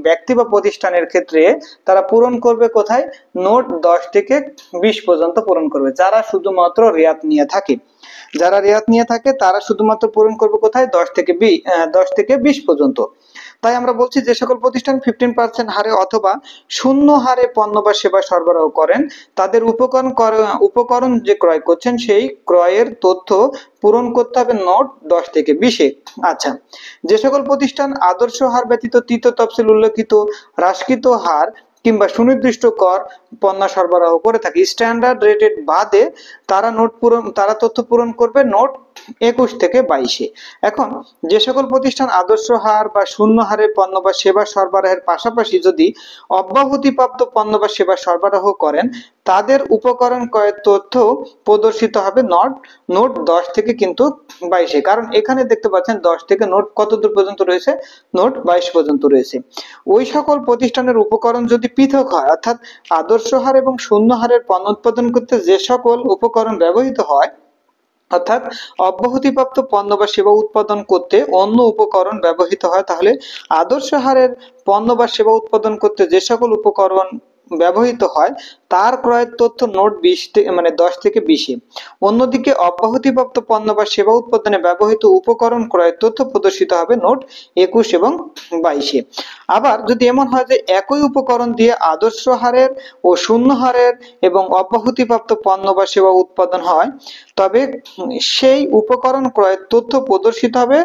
ব্যক্তি বা প্রতিষ্ঠানের ক্ষেত্রে তারা পূরণ করবে কোথায়? নোট 10 থেকে 20 পর্যন্ত পূরণ করবে। যারা শুধুমাত্র রেয়াত নিয়ে থাকে, তারা শুধুমাত্র পূরণ করবে কোথায়? 10 থেকে 20 পর্যন্ত। তাই আমরা বলছি যে সকল প্রতিষ্ঠান 15% হারে অথবা শূন্য হারে পণ্য বা সেবা সরবরাহ করেন, তাদের উপকরণ যে ক্রয় করছেন সেই ক্রয়ের তথ্য পূরণ করতে হবে নোট 10 থেকে 20-এ। আচ্ছা, যে সকল প্রতিষ্ঠান আদর্শ হার ব্যতীত তৃতীয় তফসিল উল্লেখিত হ্রাসকৃত হার কিংবা সুনির্দিষ্ট কর পণ্য সরবরাহ করে থাকে, স্ট্যান্ডার্ড রেটেড বাদে, তারা তথ্য পূরণ করবে নোট 21 থেকে 22-এ। এখন যে সকল প্রতিষ্ঠান আদর্শ হার বা শূন্য হারে পণ্য বা সেবা সরবরাহের পাশাপাশি যদি অব্যাহতিপ্রাপ্ত পণ্য বা সেবা সরবরাহ করেন, তাদের উপকরণ ক্রয়ের তথ্য প্রদর্শিত হবে নোট 10 থেকে কিন্তু 22-এ। কারণ এখানে দেখতে পাচ্ছেন 10 থেকে নোট কত দূর পর্যন্ত রয়েছে? নোট 22 পর্যন্ত রয়েছে। ওই সকল প্রতিষ্ঠানের উপকরণ যদি পৃথক হয়, অর্থাৎ আদর্শ হার এবং শূন্য হারের পণ্য উৎপাদন করতে যে সকল উপকরণ ব্যবহৃত হয়, অর্থাৎ অব্যাহতিপ্রাপ্ত পণ্য বা সেবা উৎপাদন করতে অন্য উপকরণ ব্যবহৃত হয়, তাহলে আদর্শ হারের পণ্য বা সেবা উৎপাদন করতে যে সকল উপকরণ ব্যবহৃত হয় তার ক্রয়ের তথ্য নোট 10 থেকে 20-এ। অন্যদিকে অব্যাহতিপ্রাপ্ত পণ্য বা সেবা উৎপাদনে ব্যবহৃত উপকরণ ক্রয়ের তথ্য প্রদর্শিত হবে নোট 21 এবং 22-এ। আবার যদি এমন হয় যে একই উপকরণ দিয়ে আদর্শ হারের ও শূন্য হারের এবং অব্যাহতিপ্রাপ্ত পণ্য বা সেবা উৎপাদন হয়, তবে সেই উপকরণ ক্রয়ের তথ্য প্রদর্শিত হবে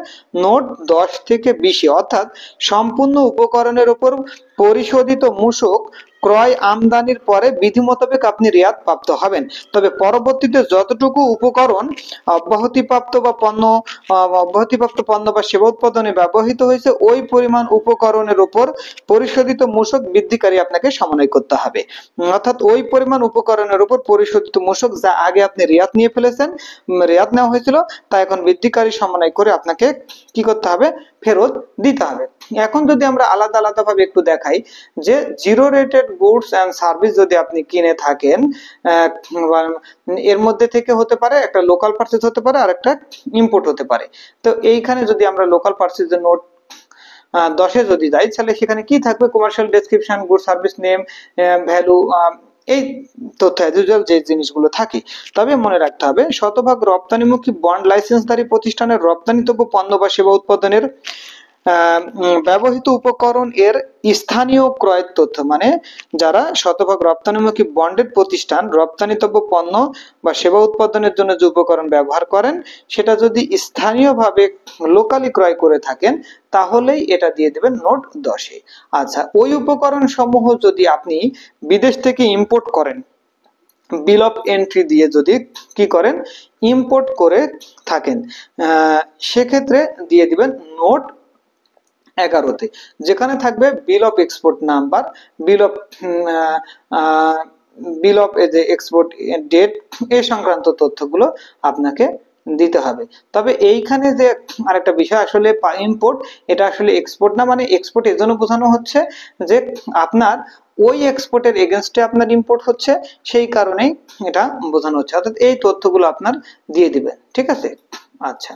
নোট 10 থেকে 20-এ। অর্থাৎ সম্পূর্ণ উপকরণের উপর পরিশোধিত মূসক ক্রয় আমদানির পরে বিধি মোতাবেক আপনি রেয়াত প্রাপ্ত হবেন। তবে পরবর্তীতে যতটুকু উপকরণ অব্যাহতিপ্রাপ্ত পণ্য বা সেবা উৎপাদনে ব্যবহৃত হয়েছে, ওই পরিমাণ উপকরণের উপর পরিশোধিত মূসক বৃদ্ধিকারী আপনাকে সমন্বয় করতে হবে। অর্থাৎ ওই পরিমাণ উপকরণের উপর পরিশোধিত মূসক যা আগে আপনি রেয়াত নিয়ে ফেলেছেন, রেয়াত নেওয়া হয়েছিল, তা এখন বৃদ্ধিকারী সমন্বয় করে আপনাকে কি করতে হবে? ফেরত দিতে হবে। এখন যদি আমরা আলাদা আলাদা ভাবে একটু দেখাই, যে zero rated goods and service যদি আপনি কিনে থাকেন, এর মধ্যে থেকে হতে পারে একটা লোকাল পারচেজ হতে পারে আর একটা ইম্পোর্ট হতে পারে। তো এইখানে যদি আমরা লোকাল পারচেজের নোট 10-এ যদি যাই, তাহলে সেখানে কি থাকবে? Commercial description, good service name, value, এই তথ্য ইউজুয়াল যে জিনিসগুলো থাকে। তবে মনে রাখতে হবে, শতভাগ রপ্তানিমুখী বন্ড লাইসেন্সধারী প্রতিষ্ঠানের রপ্তানিতব্য পণ্য বা সেবা উৎপাদনের ব্যবহৃত উপকরণ এর স্থানীয় ক্রয়ের তথ্য, মানে যারা শতভাগ রপ্তানিমুখী বন্ডেড প্রতিষ্ঠান রপ্তানিতব্য পণ্য বা সেবা উৎপাদনের জন্য যে উপকরণ ব্যবহার করেন, সেটা যদি স্থানীয়ভাবে লোকালি ক্রয় করে থাকেন, তাহলেই এটা দিয়ে দেবেন নোট 10-এ। আচ্ছা, ওই উপকরণ সমূহ যদি আপনি বিদেশ থেকে ইম্পোর্ট করেন, বিল অফ এন্ট্রি দিয়ে যদি কি করেন? ইম্পোর্ট করে থাকেন, সেক্ষেত্রে দিয়ে দিবেন নোট 11-তে, যেখানে থাকবে bill of export number, bill of export date, এই সংক্রান্ত তথ্যগুলো আপনাকে দিতে হবে। তবে এইখানে যে আরেকটা বিষয়, আসলে ইম্পোর্ট এটা আসলে এক্সপোর্ট না, মানে এক্সপোর্ট এর জন্য বোঝানো হচ্ছে যে আপনার ওই এক্সপোর্টের এগেইনস্টে আপনার ইম্পোর্ট হচ্ছে, সেই কারণেই এটা বোঝানো হচ্ছে। অর্থাৎ এই তথ্যগুলো আপনার দিয়ে দিবেন, ঠিক আছে? আচ্ছা,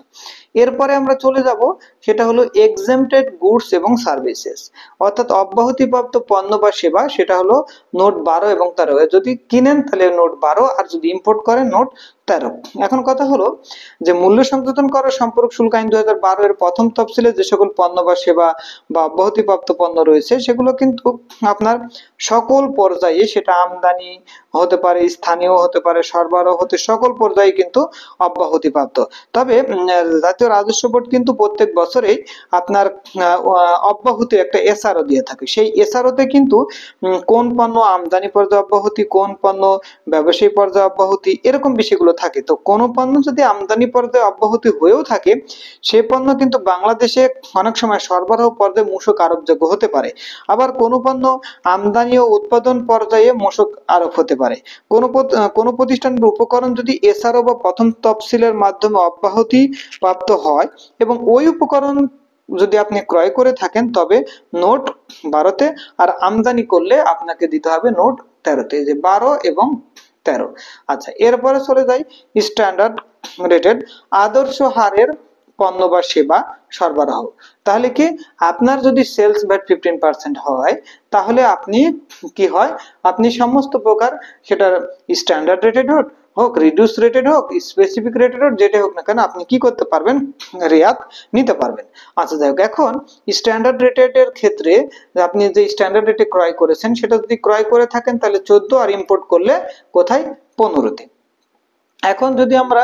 এরপরে আমরা চলে যাব, সেটা হলো এক্সেম্পটেড গুডস এবং সার্ভিসেস, অর্থাৎ অব্যাহতিপ্রাপ্ত পণ্য বা সেবা, সেটা হলো নোট 12 এবং 13। যদি কিনেন তাহলে নোট 12, আর যদি ইম্পোর্ট করেন নোট 13। এখন কথা হলো যে মূল্য সংযোজন কর সম্পর্ক শুল্ক আইন 2012 এর প্রথম তফসিলে যে সকল পণ্য বা সেবা বা অব্যাহতিপ্রাপ্ত পণ্য রয়েছে সেগুলো কিন্তু আপনার সকল পর্যায়ে, সেটা আমদানি হতে পারে, স্থানীয় হতে পারে, সরবরাহ হতে, সকল পর্যায়ে কিন্তু অব্যাহতিপ্রাপ্ত। তবে জাতীয় রাজস্ব বোর্ড কিন্তু প্রত্যেক বছরেই আপনার অব্যাহতির একটা এসআরও দিয়ে থাকে। সেই এসআরওতে কিন্তু কোন পণ্য আমদানি পর্যায়ে অব্যাহতি, কোন পণ্য ব্যবসায়ী পর্যায়ে অব্যাহতি, এরকম বিষয়গুলো থাকে। তো কোনো পণ্য যদি আমদানি পর্যায়ে অব্যাহতি হয়েও থাকে, সেই পণ্য কিন্তু বাংলাদেশে অনেক সময় সরবরাহ পর্যায়ে মূসক আরোপযোগ্য হতে পারে। আবার কোনো পণ্য আমদানি ও উৎপাদন পর্যায়ে মূসক আরোপ হতে পারে। কোনো প্রতিষ্ঠানের উপকরণ যদি এসআরও বা প্রথম তফসিলের মাধ্যমে অব্যাহতি প্রাপ্ত হয় এবং ওই উপকরণ যদি আপনি ক্রয় করে থাকেন তবে নোট 12-তে, আর আমদানি করলে আপনাকে দিতে হবে নোট 13-তে। যে 12 এবং 13। আচ্ছা, এরপরে চলে যাই স্ট্যান্ডার্ড রেটেড আদর্শ হারের পণ্য বা সেবা সরবরাহ। তাহলে কি আপনার যদি সেলস ভ্যাট 15% হয়, তাহলে আপনি কি হয়, আপনি সমস্ত প্রকার, সেটা স্ট্যান্ডার্ড রেটেড হোক, রিডিউস রেটেড হোক, স্পেসিফিক রেটেড হোক, যেটা হোক না কেন, আপনি কি করতে পারবেন, রেয়াত নিতে পারবেন। আচ্ছা যাই হোক, এখন স্ট্যান্ডার্ড রেটেড এর ক্ষেত্রে আপনি যে স্ট্যান্ডার্ড রেটে ক্রয় করেছেন সেটা যদি ক্রয় করে থাকেন তাহলে 14, আর ইম্পোর্ট করলে কোথায়, 15-তে। এখন যদি আমরা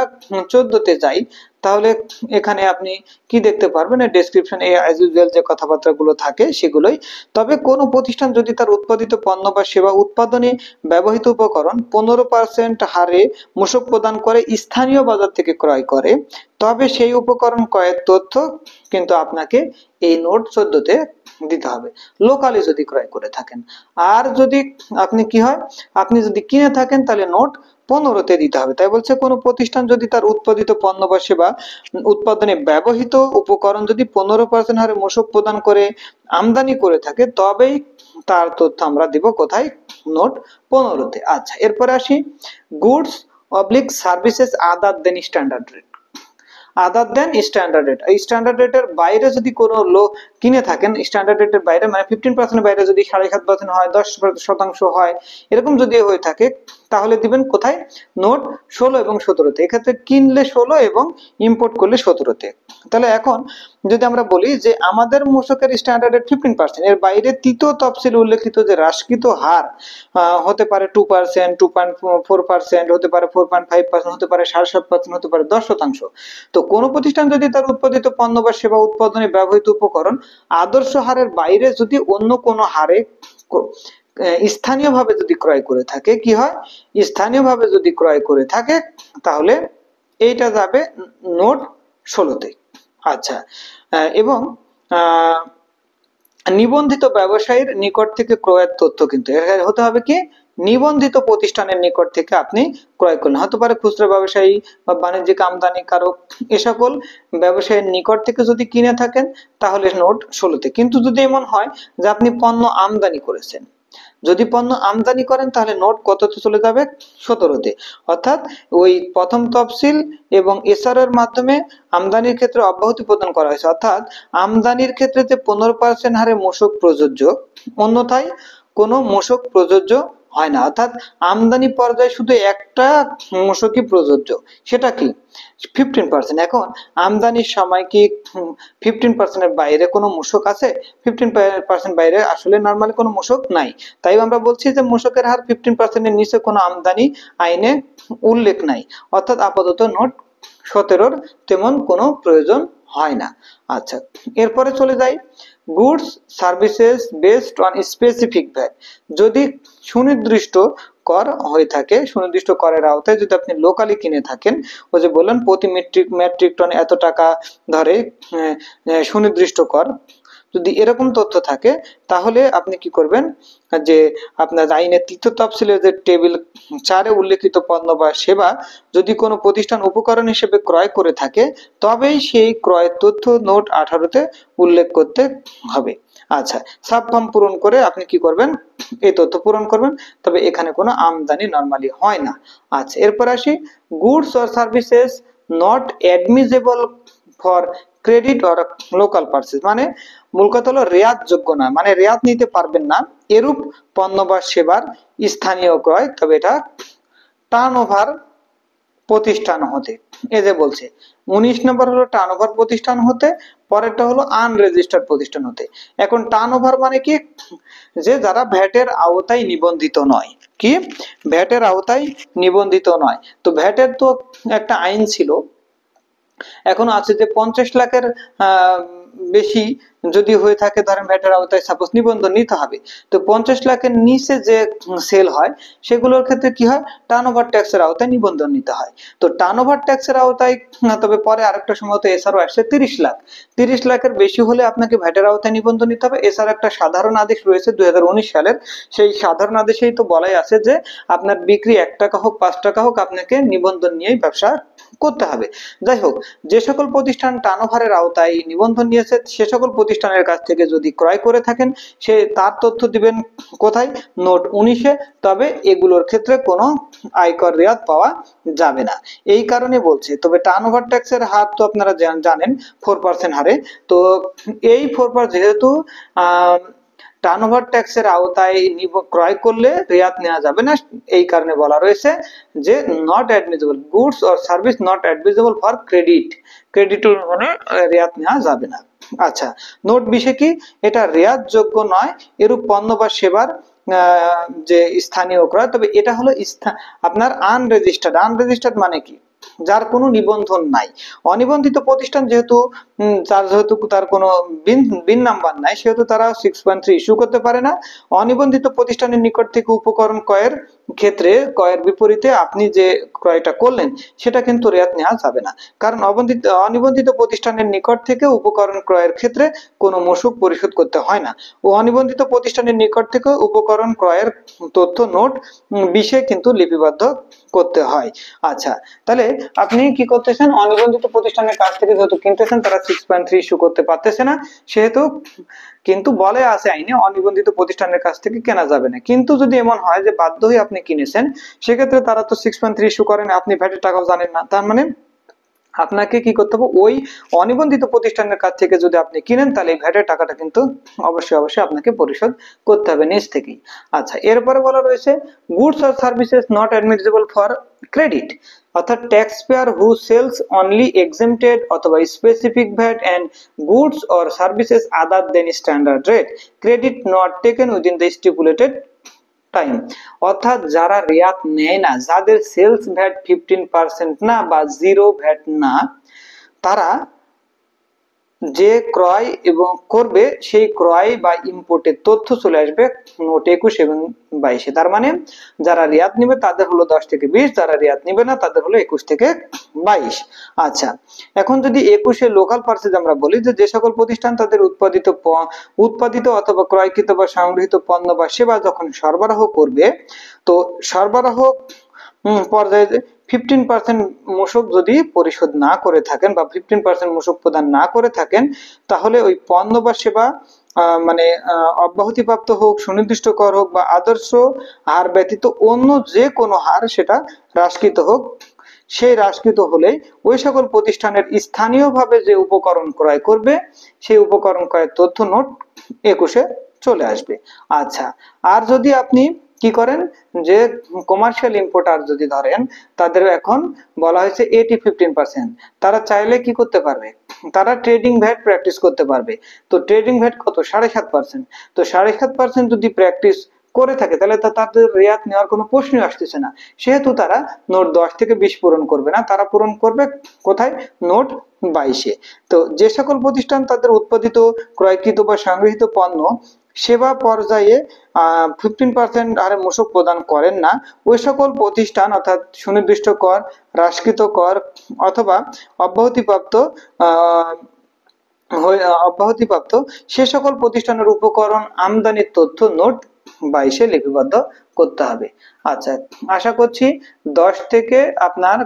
14-তে যাই, তাহলে এখানে আপনি কি দেখতে পারবেন, ডেসক্রিপশন অ্যাজ ইউজুয়াল যে কথাবার্তাগুলো থাকে সেগুলোই। তবে কোনো প্রতিষ্ঠান যদি তার উৎপাদিত পণ্য বা সেবা উৎপাদনে ব্যবহৃত উপকরণ 15% হারে মূসক প্রদান করে স্থানীয় বাজার থেকে ক্রয় করে, তবে সেই উপকরণ ক্রয়ের তথ্য কিন্তু আপনাকে এই নোট 14-তে দিতে হবে, লোকালি যদি ক্রয় করে থাকেন। আর যদি আপনি কি হয়, আপনি যদি কিনে থাকেন তাহলে নোট 15-তে দিতে হবে। তাই বলছে কোনো প্রতিষ্ঠান যদি তার উৎপাদিত পণ্য বা সেবা উৎপাদনে ব্যবহৃত উপকরণ যদি 15% হারে মূসক প্রদান করে আমদানি করে থাকে, তবেই তার তথ্য আমরা দিব কোথায়, নোট 15-তে। আচ্ছা, এরপরে আসি goods oblique services other than standard rate. আদার দেন স্ট্যান্ডার্ড রেট, এই স্ট্যান্ডার্ড রেটের বাইরে যদি কোনো কিনে থাকেন, স্ট্যান্ডার্ড রেটের বাইরে মানে 15% বাইরে যদি 7.5% হয়, 10% হয়, এরকম যদি হয়ে থাকে, তাহলে দিবেন কোথায়, নোট 16 এবং 17-তে। এক্ষেত্রে কিনলে 16 এবং ইম্পোর্ট করলে 17-তে। তাহলে এখন যদি আমরা বলি যে আমাদের মূসকের স্ট্যান্ডার্ড রেট 15%, এর বাইরে তৃতীয় তফসিলে উল্লেখিত যে হ্রাসকৃত হার হতে পারে 2%, 2.4% হতে পারে, 4.5% হতে পারে, 7.5% হতে পারে, 10%। তো কোনো প্রতিষ্ঠান যদি তার উৎপাদিত পণ্য বা সেবা উৎপাদনে ব্যবহৃত উপকরণ আদর্শ হারের বাইরে যদি অন্য কোনো হারে স্থানীয়ভাবে যদি ক্রয় করে থাকে, কি হয়, স্থানীয়ভাবে যদি ক্রয় করে থাকে, তাহলে এইটা যাবে নোট 16-তে। আচ্ছা, এবং নিবন্ধিত ব্যবসায়ীর নিকট থেকে ক্রয়ের তথ্য কিন্তু হতে হবে কি, নিবন্ধিত প্রতিষ্ঠানের নিকট থেকে আপনি ক্রয় করলেন, হতে পারে খুচরা ব্যবসায়ী বা বাণিজ্যিক আমদানিকারক, এ সকল ব্যবসায়ীর নিকট থেকে যদি কিনে থাকেন তাহলে নোট 16-তে। কিন্তু যদি এমন হয় যে আপনি পণ্য আমদানি করেছেন, যদি পণ্য আমদানি করেন তাহলে নোট কততে চলে যাবে, 17-তে। অর্থাৎ ওই প্রথম তফসিল এবং এসআরও এর মাধ্যমে আমদানির ক্ষেত্রে অব্যাহতি প্রদান করা হয়েছে, অর্থাৎ আমদানির ক্ষেত্রে যে 15% হারে মূসক প্রযোজ্য, অন্যথায় কোনো মূসক প্রযোজ্য হয় না। অর্থাৎ আমদানি পর্যায়ে শুধু একটা মূসকই প্রযোজ্য, সেটা কি, 15%। এখন আমদানির সময় কি 15% এর বাইরে কোনো মূসক আছে, 15% বাইরে আসলে নরমালি কোনো মূসক নাই। তাই আমরা বলছি যে মূসকের হার 15% এর নিচে কোনো আমদানি আইনে উল্লেখ নাই, অর্থাৎ আপাতত নোট 17-র তেমন কোনো প্রয়োজন হয় না। আচ্ছা, এরপরে চলে যাই goods services based on specific VAT. যদি সুনির্দিষ্ট কর হয়ে থাকে, সুনির্দিষ্ট করের আওতায় যদি আপনি লোকালি কিনে থাকেন, ওই যে বললেন প্রতি মেট্রিক টন এত টাকা ধরে সুনির্দিষ্ট কর, যদি এরকম তথ্য থাকে তাহলে আপনি কি করবেন, যে আপনার আইনের তৃতীয় তফসিলের যে টেবিল 4-এ উল্লেখিত পণ্য বা সেবা যদি কোনো প্রতিষ্ঠান উপকরণ হিসেবে ক্রয় করে থাকে, তবেই সেই ক্রয়ের তথ্য নোট 18-তে উল্লেখ করতে হবে। আচ্ছা, সাব ফর্ম পূরণ করে আপনি কি করবেন, এই তথ্য পূরণ করবেন, তবে এখানে কোনো আমদানি নরমালি হয় না। আচ্ছা, এরপর আসি goods or services not admissible for credit or local purchase, মানে মূল কথা হলো রেয়াত যোগ্য না, মানে রেয়াত নিতে পারবেন না এরূপ পণ্য বা সেবার স্থানীয় ক্রয়, তবে এটা টার্ন ওভার প্রতিষ্ঠান হতে, এই যে বলছে 19 নম্বর হলো টার্নওভার প্রতিষ্ঠান হতে, পরেরটা হলো আনরেজিস্টার্ড প্রতিষ্ঠান হতে। এখন টার্নওভার মানে কি, যে যারা ভ্যাটের আওতায় নিবন্ধিত নয়, কি ভ্যাটের আওতায় নিবন্ধিত নয়। তো ভ্যাটের তো একটা আইন ছিল, এখনো আছে যে 50 লাখের বেশি যদি হয়ে থাকে, ধরেন ভ্যাটের আওতায় সাপোজ নিবন্ধন নিতে হবে, তো 50 লাখের নিচে যে সেল হয় সেগুলোর ক্ষেত্রে কি হয়, টার্নওভার ট্যাক্সের আওতায় নিবন্ধন নিতে হয়। তো টার্নওভার ট্যাক্সের আওতায়, তবে পরে আরেকটা সময় তো এছাড়াও আসছে 30 লাখ, 30 লাখের বেশি হলে আপনাকে ভ্যাটের আওতায় নিবন্ধন নিতে হবে। এছাড়া একটা সাধারণ আদেশ রয়েছে 2019 সালের, সেই সাধারণ আদেশেই তো বলাই আছে যে আপনার বিক্রি 1 টাকা হোক 5 টাকা হোক আপনাকে নিবন্ধন নিয়েই ব্যবসা করতে হবে। যাই হোক, যে সকল প্রতিষ্ঠান টার্নওভারের আওতায় নিবন্ধন নিয়েছে সে সকল প্রতিষ্ঠানের কাছ থেকে যদি ক্রয় করে থাকেন, সে তার তথ্য দিবেন কোথায়, নোট 19-এ। তবে এগুলোর ক্ষেত্রে কোনো আয়কর রেয়াত পাওয়া যাবে না, এই কারণে বলছে। তবে টার্নওভার ট্যাক্সের হার তো আপনারা জানেন 4% হারে। তো এই 4% যেহেতু টার্নওভার ট্যাক্সের আওতায় ক্রয় করলে রেয়াত নেওয়া যাবে না, এই কারণে বলা রয়েছে যে not admissible goods or service not admissible for credit, credit মানে রেয়াত নেওয়া যাবে না। আচ্ছা, নোট 20-এ কি, এটা রেয়াত যোগ্য নয় এরূপ পণ্য বা সেবার যে স্থানীয় ক্রয়, তবে এটা হলো আপনার আনরেজিস্টার্ড। আনরেজিস্টার্ড মানে কি, যার কোনো নিবন্ধন নাই। অনিবন্ধিত প্রতিষ্ঠান যেহেতু তার কোনো বিন নাম্বার নাই, সেহেতু তারা 6.3 ইস্যু করতে পারে না। অনিবন্ধিত প্রতিষ্ঠানের নিকট থেকে উপকরণ ক্রয়ের ক্ষেত্রে ক্রয়ের বিপরীতে আপনি যে ক্রয়টা করলেন সেটা কিন্তু রেয়াত নেওয়া যাবে না, কারণ অনিবন্ধিত প্রতিষ্ঠানের নিকট থেকে উপকরণ ক্রয়ের ক্ষেত্রে কোনো মূসক পরিশোধ করতে হয় না। ও অনিবন্ধিত প্রতিষ্ঠানের নিকট থেকে উপকরণ ক্রয়ের তথ্য নোট 20-এ কিন্তু লিপিবদ্ধ করতে হয়। আচ্ছা, তাহলে আপনি কি করতেছেন, অনিবন্ধিত প্রতিষ্ঠানের কাছ থেকে যেহেতু কিনতেছেন, তারা 6.3 ইস্যু করতে পারতেছে না, সেহেতু কিন্তু বলে আছে আইনে অনিবন্ধিত প্রতিষ্ঠানের কাছ থেকে কেনা যাবে না। কিন্তু যদি এমন হয় যে বাধ্য হয়ে আপনি কিনেছেন, সেক্ষেত্রে তারা তো 6.3 ইস্যু করেন, আপনি ভ্যাটের টাকাও জানেন না, তার মানে আপনাকে কি করতে হবে, ওই অনিবন্ধিত প্রতিষ্ঠানের কাছ থেকে যদি আপনি কিনেন, তাহলে ভ্যাটের টাকাটা কিন্তু অবশ্যই আপনাকে পরিশোধ করতে হবে নিজ থেকেই। আচ্ছা, এরপরে বলা রয়েছে গুডস আর services not admissible for credit, অর্থাৎ tax payer who sales only exempted অথবা specific VAT and goods or services other than standard rate, credit not taken within the stipulated time. অর্থাৎ যারা রেয়াত নেয় না, যাদের সেলস ভ্যাট 15% না বা 0 ভ্যাট না, তারা যে ক্রয় এবং করবে সেই ক্রয় বা ইম্পোর্টের তথ্য চলে আসবে নোট 21 এবং 22-এ। তার মানে যারা রিয়াত নিবে তাদের হলো 10 থেকে 20, যারা রিয়াত নিবে না তাদের হলো 21 থেকে 22। আচ্ছা, এখন যদি 21-এ লোকাল পারচেজ আমরা বলি, যে সকল প্রতিষ্ঠান তাদের উৎপাদিত অথবা ক্রয়কৃত বা সংগৃহীত পণ্য বা সেবা যখন সরবরাহ করবে, তো সরবরাহ পর্যায়ে 15% মূসক যদি পরিশোধ না করে থাকেন বা 15% মূসক প্রদান না করে থাকেন, তাহলে ওই পণ্য বা সেবা মানে অব্যাহতিপ্রাপ্ত হোক, সুনির্দিষ্ট কর হোক বা আদর্শ হার ব্যতীত অন্য যে কোনো হার সেটা হ্রাসকৃত হোক, সেই হ্রাসকৃত হলে ওই সকল প্রতিষ্ঠানের স্থানীয়ভাবে যে উপকরণ ক্রয় করবে সেই উপকরণ ক্রয়ের তথ্য নোট 21-এ চলে আসবে। আচ্ছা, আর যদি আপনি কি করেন, যে কমার্শিয়াল ইম্পোর্টার যদি ধরেন, তাদের এখন বলা হয়েছে 15%, তারা চাইলে কি করতে পারবে, তারা ট্রেডিং ভ্যাট প্র্যাকটিস করতে পারবে। তো ট্রেডিং ভ্যাট কত, 7.5%। তো 7.5% যদি প্র্যাকটিস করে থাকে, তাহলে তাদের রেয়াত নেওয়ার কোনো প্রশ্নই আসতেছে না। সেহেতু তারা নোট 10 থেকে 20 পূরণ করবে না, তারা পূরণ করবে কোথায়, নোট 22-এ। তো যে সকল প্রতিষ্ঠান তাদের উৎপাদিত, ক্রয়কৃত বা সংগৃহীত পণ্য সেবা পর্যায়ে 15% হারে মূসক প্রদান করেন না, ওই সকল প্রতিষ্ঠান অর্থাৎ সুনির্দিষ্ট কর, হ্রাসকৃত কর অথবা অব্যাহতিপ্রাপ্ত সে সকল প্রতিষ্ঠানের উপকরণ আমদানির তথ্য নোট 22-এ লিপিবদ্ধ করতে হবে। আচ্ছা, আশা করছি 10 থেকে আপনার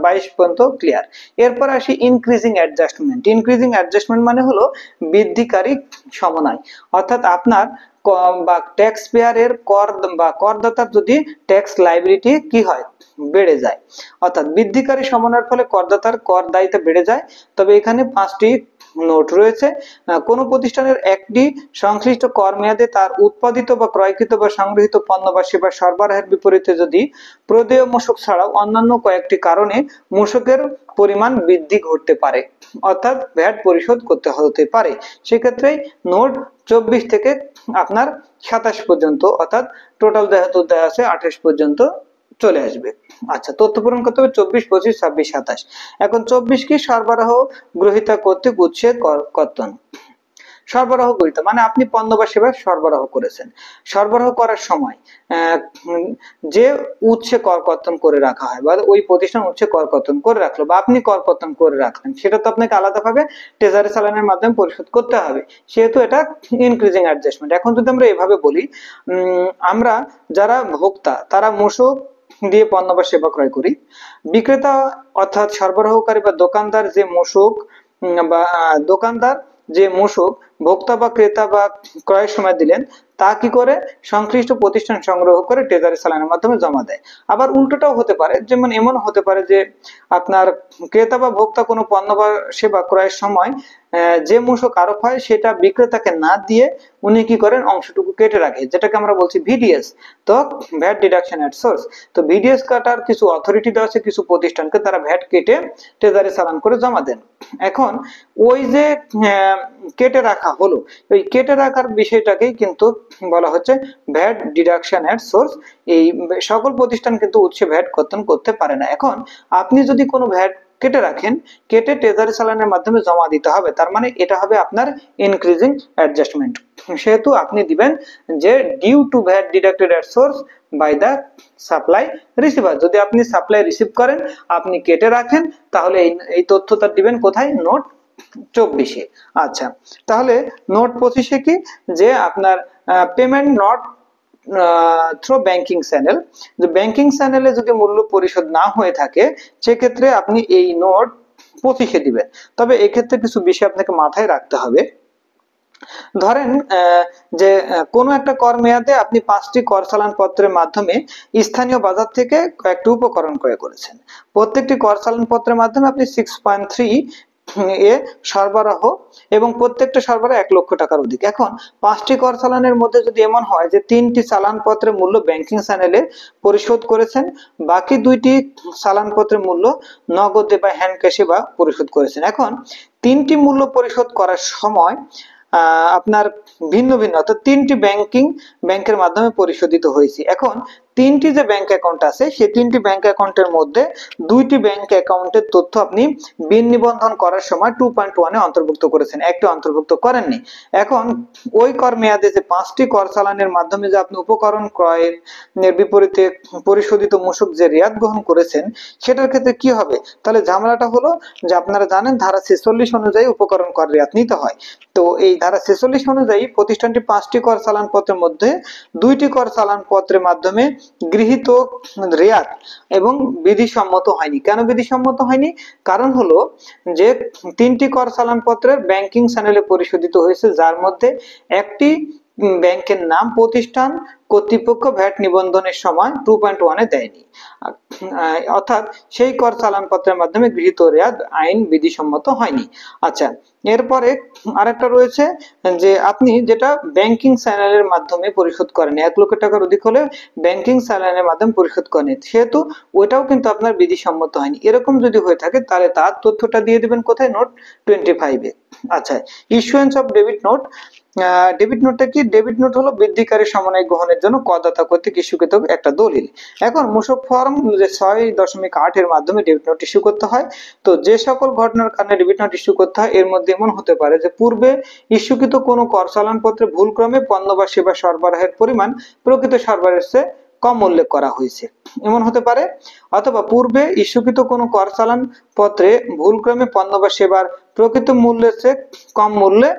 22 পর্যন্ত ক্লিয়ার। এরপর আসি ইনক্রিজিং অ্যাডজাস্টমেন্ট। ইনক্রিজিং অ্যাডজাস্টমেন্ট মানে হলো বৃদ্ধিকারী সমন্বয়, অর্থাৎ আপনার বা ট্যাক্স পেয়ারের কর বা করদাতার যদি ট্যাক্স লাইবিলিটি কি হয়, বেড়ে যায়, অর্থাৎ বৃদ্ধিকারী সমন্বয়ের ফলে করদাতার কর দায়িত্ব বেড়ে যায়। তবে এখানে 5টি নোট রয়েছে, কোন প্রতিষ্ঠানের একটি সংশ্লিষ্ট কর মেয়াদে তার উৎপাদিত বা ক্রয়কৃত বা সংগৃহীত পণ্য বা সেবা সরবরাহের বিপরীতে যদি প্রদেয় মূসক ছাড়াও অন্যান্য কয়েকটি কারণে মূসকের পরিমাণ বৃদ্ধি ঘটতে পারে, অর্থাৎ ভ্যাট পরিশোধ করতে হতে পারে, সেক্ষেত্রে নোট 24 থেকে আপনার 27 পর্যন্ত, অর্থাৎ টোটাল যেহেতু দেওয়া আছে 28 পর্যন্ত চলে আসবে। আচ্ছা, তথ্য পূরণ করতে হবে 24, 25, 26, 27। এখন 24 কি? সরবরাহ গ্রহীতা কর্তৃক উৎসে কর্তন। সরবরাহ গ্রহীতা মানে আপনি পণ্য বা সেবা সরবরাহ করেছেন, সরবরাহ করার সময় যে উৎসে কর কর্তন করে রাখা হয় বা ওই প্রতিষ্ঠান উৎসে কর কর্তন করে রাখলো বা আপনি কর কর্তন করে রাখলেন, সেটা তো আপনাকে আলাদাভাবে ট্রেজারি চালানের মাধ্যমে পরিশোধ করতে হবে, সেহেতু এটা ইনক্রিজিং অ্যাডজাস্টমেন্ট। এখন যদি আমরা এভাবে বলি, আমরা যারা ভোক্তা তারা মূসক দিয়ে পণ্য বা সেবা ক্রয় করি, বিক্রেতা অর্থাৎ সরবরাহকারী বা দোকানদার যে মূসক বা দোকানদার যে মূসক ভোক্তা বা ক্রেতা বা ক্রয়ের সময় দিলেন, তা কি করে? সংশ্লিষ্ট প্রতিষ্ঠান সংগ্রহ করে ট্রেজারি চালানের মাধ্যমে জমা দেয়। আবার উল্টোটাও হতে পারে, যেমন এমন হতে পারে যে আপনার ক্রেতা বা ভোক্তা কোনো পণ্য বা সেবা ক্রয়ের সময় যে মূসক আরোপ হয় সেটা বিক্রেতাকে না দিয়ে উনি কি করেন? অংশটুকু কেটে রাখে, যেটাকে আমরা বলছি ভিডিএস। তো ভ্যাট ডিডাকশন এট সোর্স। তো ভিডিএস কাটার কিছু অথরিটি দেওয়া আছে কিছু প্রতিষ্ঠানকে, তারা ভ্যাট কেটে ট্রেজারি চালান করে জমা দেন। এখন ওই যে কেটে রাখা হলো, ওই কেটে রাখার বিষয়টাকেই কিন্তু বলা হচ্ছে ভ্যাট ডিডাকশন এট সোর্স। এই সকল প্রতিষ্ঠান কিন্তু উৎসে ভ্যাট কর্তন করতে পারে না। এখন আপনি যদি কোনো ভ্যাট কেটে রাখেন, কেটে ট্রেজারি চালানের মাধ্যমে জমা দিতে হবে, তার মানে এটা হবে আপনার ইনক্রিজিং অ্যাডজাস্টমেন্ট। সেহেতু আপনি দিবেন যে due to VAT deducted at source by the supply receiver. যদি আপনি সাপ্লাই রিসিভ করেন, আপনি কেটে রাখেন, তাহলে এই তথ্যটা দিবেন কোথায়? নোট 24-এ। আচ্ছা, তাহলে নোট 25-এ কি? যে আপনার payment not through banking channel, যে ব্যাংকিং চ্যানেলে যদি মূল্য পরিশোধ না হয়ে থাকে, সেক্ষেত্রে আপনি এই নোট 25-এ দিবেন। তবে এক্ষেত্রে কিছু বিষয় আপনাকে মাথায় রাখতে হবে। ধরেন যে কোনো একটা কর মেয়াদে আপনি 5টি কর চালান পত্রের মাধ্যমে স্থানীয় বাজার থেকে কয়েকটি উপকরণ ক্রয় করেছেন। প্রত্যেকটি কর চালান পত্রের মাধ্যমে আপনি 6.3 এ সরবরাহ এবং প্রত্যেকটা সরবরাহ 1 লক্ষ টাকার অধিক। এখন 5টি কর চালানের মধ্যে যদি এমন হয় যে 3টি চালান পত্রের মূল্য ব্যাংকিং চ্যানেলে পরিশোধ করেছেন, বাকি 2টি চালান পত্রের মূল্য নগদে বা হ্যান্ড ক্যাশে বা পরিশোধ করেছেন। এখন 3টি মূল্য পরিশোধ করার সময় আপনার ভিন্ন ভিন্ন, অর্থাৎ 3টি ব্যাংকের মাধ্যমে পরিশোধিত হয়েছে। এখন 3টি যে ব্যাংক অ্যাকাউন্ট আছে, সেই 3টি ব্যাংক অ্যাকাউন্টের মধ্যে 2টি ব্যাংক অ্যাকাউন্টের তথ্য আপনি বিল নিবন্ধন করার সময় 2.1 এ অন্তর্ভুক্ত করেছেন, একটি অন্তর্ভুক্ত করেননি। এখন ওই কর মেয়াদে যে 5টি কর চালানের মাধ্যমে যে আপনি উপকরণ ক্রয়ের বিপরীতে পরিশোধিত মূসক যে রেয়াত গ্রহণ করেছেন, সেটার ক্ষেত্রে কি হবে? তাহলে ঝামেলাটা হলো যে আপনারা জানেন ধারা 46 অনুযায়ী উপকরণ কর রেয়াত নিতে হয়। তো এই ধারা 46 অনুযায়ী প্রতিষ্ঠানটি 5টি কর চালান পত্রের মধ্যে 2টি কর চালান পত্রের মাধ্যমে গৃহীত রেয়াত এবং বিধিসম্মত হয়নি। কেন বিধিসম্মত হয়নি? কারণ হলো যে 3টি কর চালান পত্রের ব্যাংকিং চ্যানেলে পরিশোধিত হয়েছে, যার মধ্যে একটি ব্যাংকের নাম প্রতিষ্ঠান কর্তৃপক্ষ ভ্যাট নিবন্ধনের সময় 2.1 এ দেয়নি, অর্থাৎ সেই কর চালান পত্রের মাধ্যমে গৃহীত রেয়াত আইন বিধিসম্মত হয়নি। আচ্ছা, এরপরে আরেকটা রয়েছে যে আপনি যেটা ব্যাংকিং চ্যানেলের মাধ্যমে পরিশোধ করেন, 1 লক্ষ টাকার অধিক হলে ব্যাংকিং চ্যানেলের মাধ্যমে পরিশোধ করেন, সেহেতু ওইটাও কিন্তু আপনার বিধিসম্মত হয়নি। এরকম যদি হয়ে থাকে, তাহলে তার তথ্যটা দিয়ে দিবেন কোথায়? নোট 25-এ। আচ্ছা, issuance of debit note. Debit নোটটা কি? ডেবিট নোট হলো বৃদ্ধিকারী সমন্বয় গ্রহণের জন্য করদাতা কর্তৃক ইস্যুকৃত একটা দলিল। এখন মূসক ফর্ম 6.8 এর মাধ্যমে ডেবিট নোট ইস্যু করতে হয়। তো যে সকল ঘটনার কারণে ডেবিট নোট ইস্যু করতে হয়, এর মধ্যে এমন হতে পারে যে পূর্বে ইস্যুকৃত কোনো কর চালান পত্রে ভুলক্রমে পণ্য বা সেবা সরবরাহের পরিমাণ প্রকৃত সরবরাহের চেয়ে কম উল্লেখ করা হয়েছে, এমন হতে পারে। অথবা পূর্বে ইস্যুকৃত কোনো কর চালান পত্রে ভুলক্রমে পণ্য বা সেবার প্রকৃত মূল্যের চেয়ে কম মূল্যে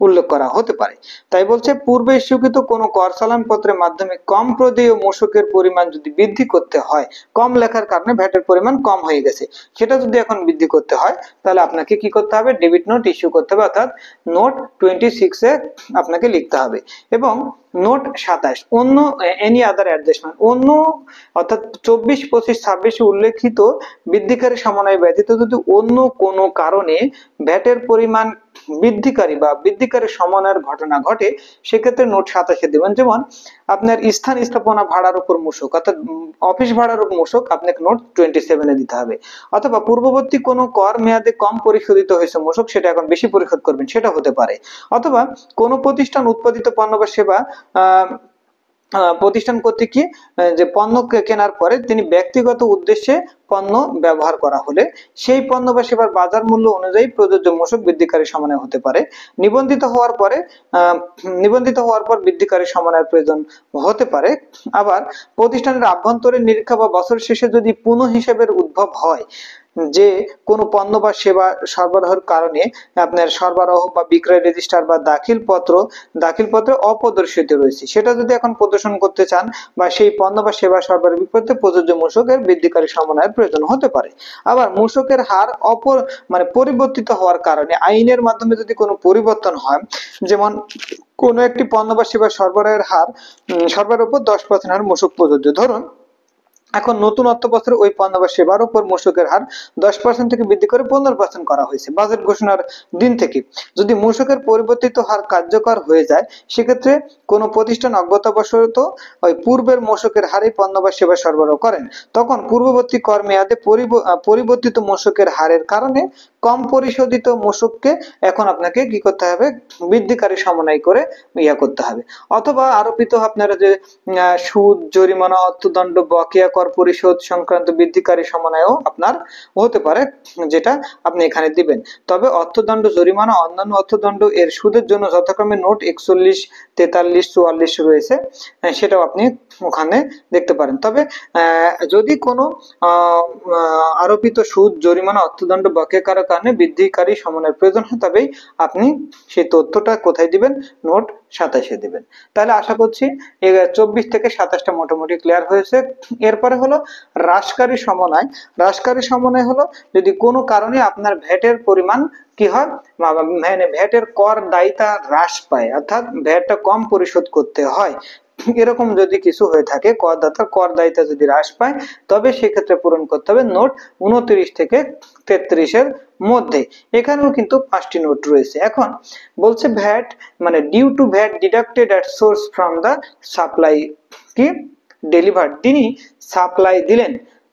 উল্লেখ করা হতে পারে। তাই বলছে পূর্বে ইস্যুকৃত কোনো কর চালান পত্রের মাধ্যমে কম প্রদেয় মূসকের পরিমাণ যদি বৃদ্ধি করতে হয়, কম লেখার কারণে ভ্যাটের পরিমাণ কম হয়ে গেছে, সেটা যদি এখন বৃদ্ধি করতে হয়, তাহলে আপনাকে কি করতে হবে? ডেবিট নোট ইস্যু করতে হবে, অর্থাৎ নোট 26-এ আপনাকে লিখতে হবে। এবং নোট 27 অন্য এনি আদার অ্যাডজাস্টমেন্ট, অন্য অর্থাৎ 24, 25, 26-এ উল্লেখিত বৃদ্ধিকারী সমন্বয় ব্যতীত যদি অন্য কোনো কারণে ভ্যাটের পরিমাণ বৃদ্ধিকারী সমন্বয়ের ঘটনা ঘটে সেক্ষেত্রে নোট 27 দেবেন। যেমন আপনার স্থান স্থাপনা ভাড়ার উপর মূসক, অর্থাৎ অফিস ভাড়ার উপর মূসক আপনাকে নোট 27 দিতে হবে। অথবা পূর্ববর্তী কোনো কর মেয়াদে কম পরিশোধিত হয়েছে মূসক, সেটা এখন বেশি পরিশোধ করবেন, সেটা হতে পারে। অথবা কোনো প্রতিষ্ঠান উৎপাদিত পণ্য বা সেবা প্রতিষ্ঠান কর্তৃক যে পণ্য কেনার পরে তিনি ব্যক্তিগত উদ্দেশ্যে পণ্য ব্যবহার করা হলে সেই পণ্য বা সেবার বাজার মূল্য অনুযায়ী প্রযোজ্য মূসক বৃদ্ধিকারী সমন্বয় হতে পারে। নিবন্ধিত হওয়ার পর বৃদ্ধিকারী সমন্বয়ের প্রয়োজন হতে পারে। আবার প্রতিষ্ঠানের আভ্যন্তরীণ নিরীক্ষা বা বছর শেষে যদি পুনঃ হিসাবের উদ্ভব হয় যে কোনো পণ্য বা সেবা সরবরাহের কারণে আপনার সরবরাহ বা বিক্রয় রেজিস্টার বা দাখিলপত্র অপ্রদর্শিত রয়েছে, সেটা যদি এখন প্রদর্শন করতে চান বা সেই পণ্য বা সেবা সরবরাহের বিপরীতে প্রযোজ্য মূসকের বৃদ্ধিকারী সমন্বয়ের প্রয়োজন হতে পারে। আবার মূসকের হার পরিবর্তিত হওয়ার কারণে আইনের মাধ্যমে যদি কোনো পরিবর্তন হয়, যেমন কোনো একটি পণ্য বা সেবা সরবরাহের উপর 10% হার মূসক প্রযোজ্য। ধরুন এখন নতুন অর্থ বছরে ওই পণ্য বা সেবার উপর মূসকের হার 10% থেকে বৃদ্ধি করে 15% করা হয়েছে বাজেট ঘোষণার দিন থেকে। যদি মূসকের পরিবর্তিত হার কার্যকর হয়ে যায় সেক্ষেত্রে কোনো প্রতিষ্ঠান অজ্ঞতাবশত ওই পূর্বের মূসকের হারে পণ্য বা সেবা সরবরাহ করেন, তখন পূর্ববর্তী কর মেয়াদে পরিবর্তিত মূসকের হারের কারণে কম পরিশোধিত মূসককে এখন আপনাকে কি করতে হবে, বৃদ্ধিকারী সমন্বয় করে করতে হবে। অথবা আরোপিত আপনারা যে সুদ, জরিমানা, অর্থদণ্ড, বকেয়া কর পরিশোধ সংক্রান্ত বৃদ্ধিকারী সমন্বয়ও আপনার হতে পারে, যেটা আপনি এখানে দিবেন। তবে অর্থদণ্ড, জরিমানা, অন্যান্য অর্থদণ্ড এর সুদের জন্য যথাক্রমে নোট 41, 43, 44 রয়েছে, সেটাও আপনি ওখানে দেখতে পারেন। তবে যদি কোনো আরোপিত সুদ, জরিমানা, অর্থদণ্ড, বকেয়া করার কারণে বৃদ্ধিকারী সমন্বয়ের প্রয়োজন হয় তবেই আপনি সেই তথ্যটা কোথায় দিবেন, নোট 27 দিবেন। তাহলে আশা করছি 24 থেকে 27টা মোটামুটি ক্লিয়ার হয়েছে। এরপরে হলো হ্রাসকারী সমন্বয়। হ্রাসকারী সমন্বয় হলো যদি কোনো কারণে আপনার ভ্যাটের পরিমাণ কি হয়, মানে ভ্যাটের কর দায়িতা হ্রাস পায়, অর্থাৎ ভ্যাটটা কম পরিশোধ করতে হয়, এরকম যদি কিছু হয়ে থাকে, করদাতার কর দায়িতা যদি হ্রাস পায় তবে সেক্ষেত্রে পূরণ করতে হবে নোট 29 থেকে 33 মধ্যে। এখানেও কিন্তু 5টি নোট রয়েছে। এখন বলছে ভ্যাট মানে due to VAT deducted at source from the supply কি ডেলিভার্ড, তিনি সাপ্লাই দিলেন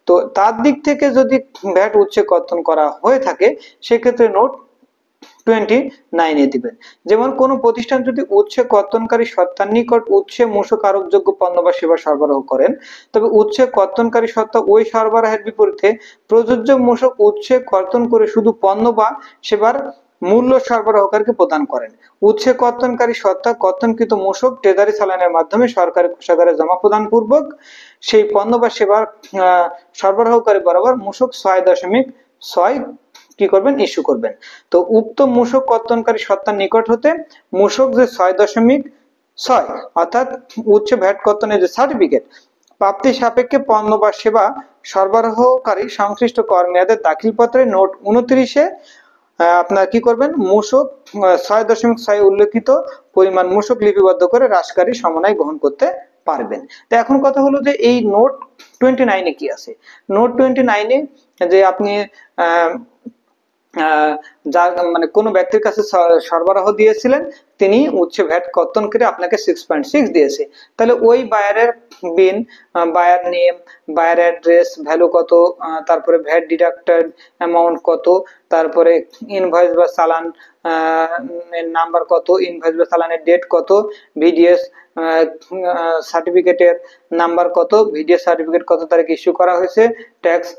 তো তার দিক থেকে যদি ভ্যাট উচ্চে কর্তন করা হয়ে থাকে সেক্ষেত্রে নোট 29 দিবেন। যেমন কোন প্রতিষ্ঠান যদি উৎসে কর্তনকারী সত্তার নিকট উৎসে মূসক আরোপযোগ্য পণ্য বা সেবা সরবরাহ করেন, তবে উৎসে কর্তনকারী সত্তা ওই সরবরাহের বিপরীতে প্রযোজ্য মূসক উৎসে কর্তন করে শুধু পণ্য বা সেবার মূল্য সরবরাহকারীকে প্রদান করেন। উৎসে কর্তনকারী সত্তা কর্তনকৃত মূসক ট্রেজারি চালানের মাধ্যমে সরকারি কোষাগারে জমা প্রদান পূর্বক সেই পণ্য বা সেবার সরবরাহকারী বরাবর মূসক 6.6 কি করবেন, ইস্যু করবেন। তো উক্ত মূসক কর্তনকারী সত্তার নিকট হতে মূসক যে 6.6 অর্থাৎ উচ্চ ভ্যাট কর্তনের যে সার্টিফিকেট প্রাপ্তি সাপেক্ষে পণ্য বা সেবা সরবরাহকারী সংশ্লিষ্ট কর মেয়াদের দাখিলপত্রে নোট 29 আপনার কি করবেন, মূসক 6.6 উল্লেখিত পরিমাণ মূসক লিপিবদ্ধ করে হ্রাসকারী সমন্বয় গ্রহণ করতে পারবেন। তো এখন কথা হলো যে এই নোট 29 কি আছে। নোট 29 যে আপনি যার মানে কোন ব্যক্তির কাছে সরবরাহ দিয়েছিলেন তিনি উচ্চ ভ্যাট কর্তন করে আপনাকে 6.6 দিয়েছে, তাহলে ওই বায়ারের BIN, buyer name, buyer address, value কত, তারপরে ভ্যাট ডিডাক্টেড অ্যামাউন্ট কত, তারপরে ইনভয়েস বা চালান নাম্বার কত, ইনভয়েস বা চালানের ডেট কত, ভিডিএস সার্টিফিকেটের নাম্বার কত, ভিডিএস সার্টিফিকেট কত তারিখ ইস্যু করা হয়েছে, ট্যাক্স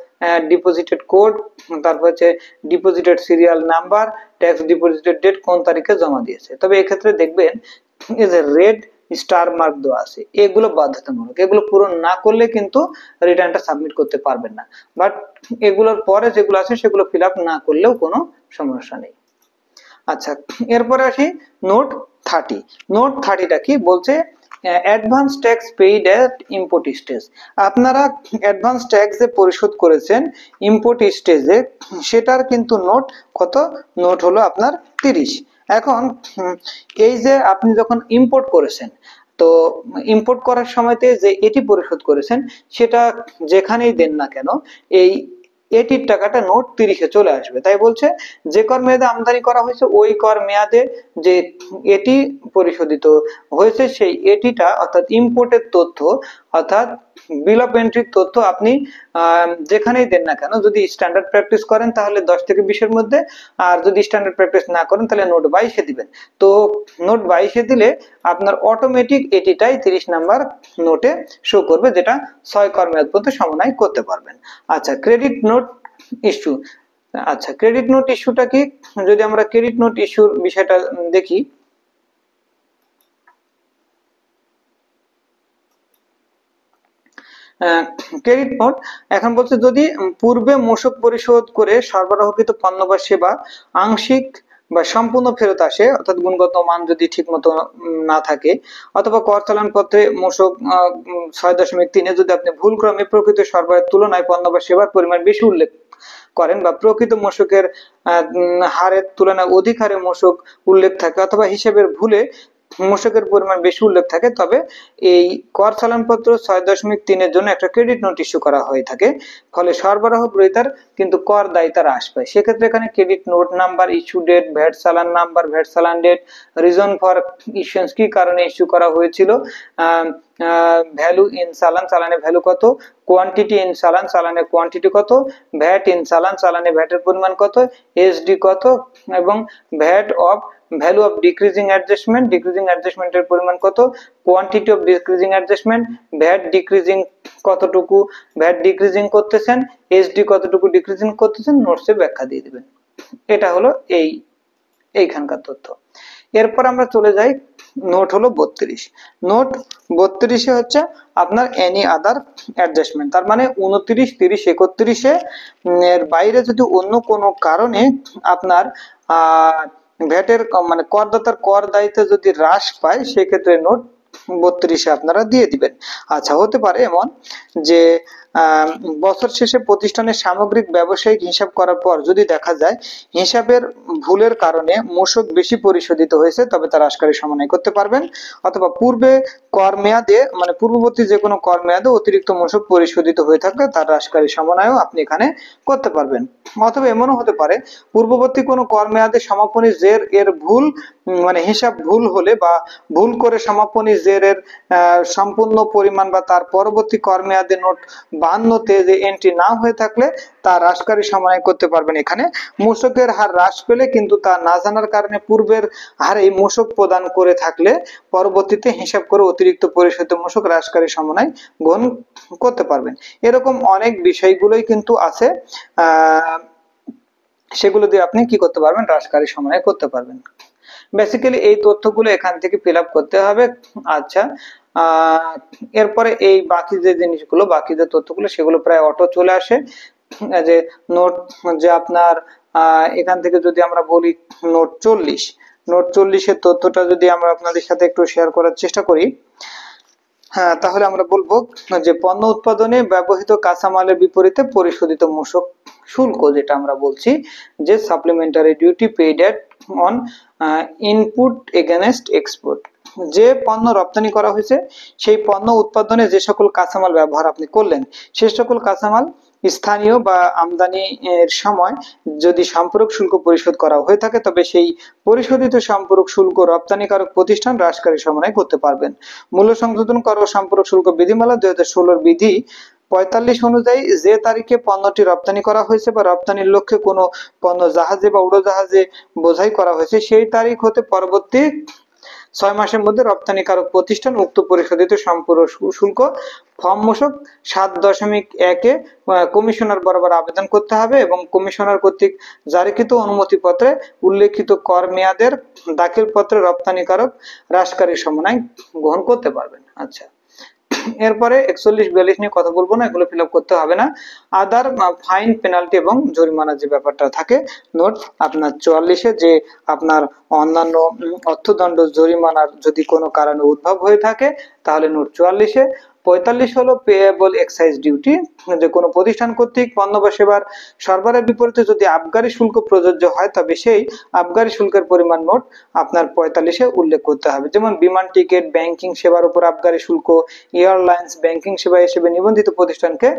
ডিপোজিটেড কোড, তারপর হচ্ছে deposited serial number, tax deposited date কোন তারিখে জমা দিয়েছে। তবে এক্ষেত্রে দেখবেন এই যে রেড স্টার মার্ক দেওয়া আছে, এগুলো বাধ্যতামূলক, এগুলো পূরণ না করলে কিন্তু রিটার্নটা সাবমিট করতে পারবেন না। বাট এগুলোর পরে যেগুলো আছে সেগুলো ফিল আপ না করলেও কোনো সমস্যা নেই। আচ্ছা, এরপরে আসি নোট 30। নোট 30টা কি বলছে, অ্যাডভান্স ট্যাক্স পেইড এট ইম্পোর্ট স্টেজ। আপনারা অ্যাডভান্স ট্যাক্স যে পরিশোধ করেছেন ইম্পোর্ট স্টেজে সেটার কিন্তু নোট কত, নোট হলো আপনার 30। এখন এই যে আপনি যখন ইম্পোর্ট করেছেন তো ইম্পোর্ট করার সময়তে যে এটি পরিশোধ করেছেন সেটা যেখানেই দেন না কেন এই এটির টাকাটা নোট 30-এ চলে আসবে। তাই বলছে যে কর মেয়াদে আমদানি করা হয়েছে ওই কর মেয়াদে যে এটি পরিশোধিত হয়েছে সেই এটিটা অর্থাৎ ইম্পোর্টের তথ্য অর্থাৎ বিল অফ এন্ট্রির তথ্য আপনি যেখানেই দেন না কেন, যদি স্ট্যান্ডার্ড প্র্যাকটিস করেন তাহলে 10 থেকে 20-এর মধ্যে, আর যদি স্ট্যান্ডার্ড প্র্যাকটিস না করেন তাহলে নোট 22-এ দিবেন। তো নোট 22-এ দিলে আপনার অটোমেটিক এটিটাই 30 নাম্বার নোটে শো করবে, যেটা 6 কর মেয়াদ পর্যন্ত সমন্বয় করতে পারবেন। আচ্ছা, ক্রেডিট নোট ইস্যু। আচ্ছা, ক্রেডিট নোট ইস্যুটা কি? যদি আমরা ক্রেডিট নোট ইস্যুর বিষয়টা দেখি, ক্রেডিট নোট এখন বলছে যদি পূর্বে মূসক পরিশোধ করে সরবরাহকৃত পণ্য বা সেবা আংশিক বা সম্পূর্ণ ফেরত আসে, অর্থাৎ গুণগত মান যদি ঠিক মতো না থাকে, অথবা কর চালান পত্রে মূসক 6.3-এ যদি আপনি ভুলক্রমে প্রকৃত সরবরাহের তুলনায় পণ্য বা সেবার পরিমাণ বেশি উল্লেখ করেন বা প্রকৃত মূসকের হারের তুলনায় অধিক হারে মূসক উল্লেখ থাকে, অথবা হিসেবের ভুলে মূসকের পরিমাণ বেশি উল্লেখ থাকে, তবে এই কর চালানপত্র 6.3-এর জন্য একটা ক্রেডিট নোট ইস্যু করা হয়ে থাকে। ফলে সরবরাহ গ্রহীতার কিন্তু কর দায়িত্ব হ্রাস পায়। সেক্ষেত্রে এখানে credit note number, issue date, VAT challan number, VAT challan date, reason for issuance কি কারণে ইস্যু করা হয়েছিল, ভ্যালু ইন চালান, চালানে ভ্যালু কত, কোয়ান্টিটি ইন চালান, চালানের কোয়ান্টিটি কত, ভ্যাট ইন চালান, চালানে ভ্যাটের পরিমাণ কত, এসডি কত, এবং VAT of value of decreasing adjustment, decreasing অ্যাডজাস্টমেন্টের পরিমাণ কত, quantity of decreasing adjustment, VAT decreasing কতটুকু ভ্যাট ডিক্রিজিং করতেছেন, এসডি কতটুকু ডিক্রিজিং করতেছেন, নোটসে ব্যাখ্যা দিয়ে দিবেন। এটা হলো এইখানকার তথ্য। এরপর আমরা চলে যাই, নোট হলো 32। নোট 32-এ হচ্ছে আপনার এনি আদার অ্যাডজাস্টমেন্ট, তার মানে 29, 30, 31-এ এর বাইরে যদি অন্য কোনো কারণে আপনার ভ্যাটের মানে করদাতার কর দায়িত্ব যদি হ্রাস পায়, সেক্ষেত্রে নোট 32-এ আপনারা দিয়ে দিবেন। আচ্ছা, হতে পারে এমন যে বছর শেষে প্রতিষ্ঠানের সামগ্রিক ব্যবসায়িক হিসাব করার পর যদি দেখা যায় হিসাবের ভুলের কারণে মূসক বেশি পরিশোধিত হয়েছে, তবে তার হ্রাসকারী সমন্বয় করতে পারবেন। অথবা পূর্বে কর মেয়াদে মানে পূর্ববর্তী যে কোনো কর মেয়াদে অতিরিক্ত মূসক পরিশোধিত হয়ে থাকলে তার হ্রাসকারী সমন্বয়ও আপনি এখানে করতে পারবেন। অথবা এমনও হতে পারে পূর্ববর্তী কোনো কর মেয়াদে সমাপনী জের এর ভুল মানে হিসাব ভুল হলে বা ভুল করে সমাপনী জের এর সম্পূর্ণ পরিমাণ বা তার পরবর্তী কর মেয়াদে নোট 52-তে যে এন্ট্রি না হয়ে থাকলে তার হ্রাসকারী সমন্বয় করতে পারবেন। এখানে মূসকের হার হ্রাস পেলে কিন্তু তা না জানার কারণে পূর্বের হারে মূসক প্রদান করে থাকলে পরবর্তীতে হিসাব করে অতিরিক্ত পরিশোধিত মূসক হ্রাসকারী সমন্বয় গ্রহণ করতে পারবেন। এরকম অনেক বিষয়গুলোই কিন্তু আছে, সেগুলো দিয়ে আপনি কি করতে পারবেন, হ্রাসকারী সমন্বয় করতে পারবেন। বেসিক্যালি এই তথ্যগুলো এখান থেকে ফিল আপ করতে হবে। আচ্ছা, এরপরে এই বাকি যে জিনিসগুলো, বাকি যে তথ্যগুলো সেগুলো প্রায় অটো চলে আসে। যে নোট যে আপনার এখান থেকে যদি আমরা বলি নোট 40-এর তথ্যটা যদি আমরা আপনাদের সাথে একটু শেয়ার করার চেষ্টা করি, হ্যাঁ, তাহলে আমরা বলবো যে পণ্য উৎপাদনে ব্যবহৃত কাঁচামালের বিপরীতে পরিশোধিত মূসক শুল্ক, যেটা আমরা বলছি যে supplementary duty paid at on input against export, যে পণ্য রপ্তানি করা হয়েছে সেই পণ্য উৎপাদনে যে সকল কাঁচামাল ব্যবহার আপনি করলেন সে সকল কাঁচামাল স্থানীয় বা আমদানি এর সময় যদি সম্পূরক শুল্ক পরিশোধ করা হয়ে থাকে, তবে সেই পরিশোধিত সম্পূরক শুল্ক রপ্তানিকারক প্রতিষ্ঠান হ্রাসকারী সমন্বয় করতে পারবেন। মূল্য সংশোধন কর ও সম্পূরক শুল্ক বিধিমালা 2016 বিধি 45 অনুযায়ী যে তারিখে পণ্যটি রপ্তানি করা হয়েছে বা রপ্তানির লক্ষ্যে কোনো পণ্য জাহাজে বা উড়োজাহাজে বোঝাই করা হয়েছে সেই তারিখ হতে পরবর্তী 6 মাসের মধ্যে রপ্তানিকারক প্রতিষ্ঠান উক্ত পরিশোধিত সম্পূরক শুল্ক ফর্ম মূসক 7.1-এ কমিশনার বরাবর আবেদন করতে হবে এবং কমিশনার কর্তৃক জারিকৃত অনুমতিপত্রে উল্লেখিত কর মেয়াদের দাখিলপত্রে রপ্তানিকারক হ্রাসকারী সমন্বয় গ্রহণ করতে পারবেন। আচ্ছা, এরপরে 41-42 নিয়ে কথা বলবো না, এগুলো ফিল আপ করতে হবে না। আদার ফাইন, পেনাল্টি এবং জরিমানা যে ব্যাপারটা থাকে নোট আপনার 44-এ, যে আপনার অন্যান্য অর্থদণ্ড জরিমানার যদি কোনো কারণে উদ্ভব হয়ে থাকে তাহলে নোট 44-এ। 45 হলো পেয়েবল এক্সাইজ ডিউটি, যে কোনো প্রতিষ্ঠান কর্তৃক পণ্য বা সেবার সরবরাহের বিপরীতে যদি আবগারি শুল্ক প্রযোজ্য হয় তবে সেই আবগারি শুল্কের পরিমাণ নোট আপনার 45-এ উল্লেখ করতে হবে। যেমন বিমান টিকিট, ব্যাংকিং সেবার উপর আবগারি শুল্ক, এয়ারলাইন্স, ব্যাংকিং সেবা হিসেবে নিবন্ধিত প্রতিষ্ঠানকে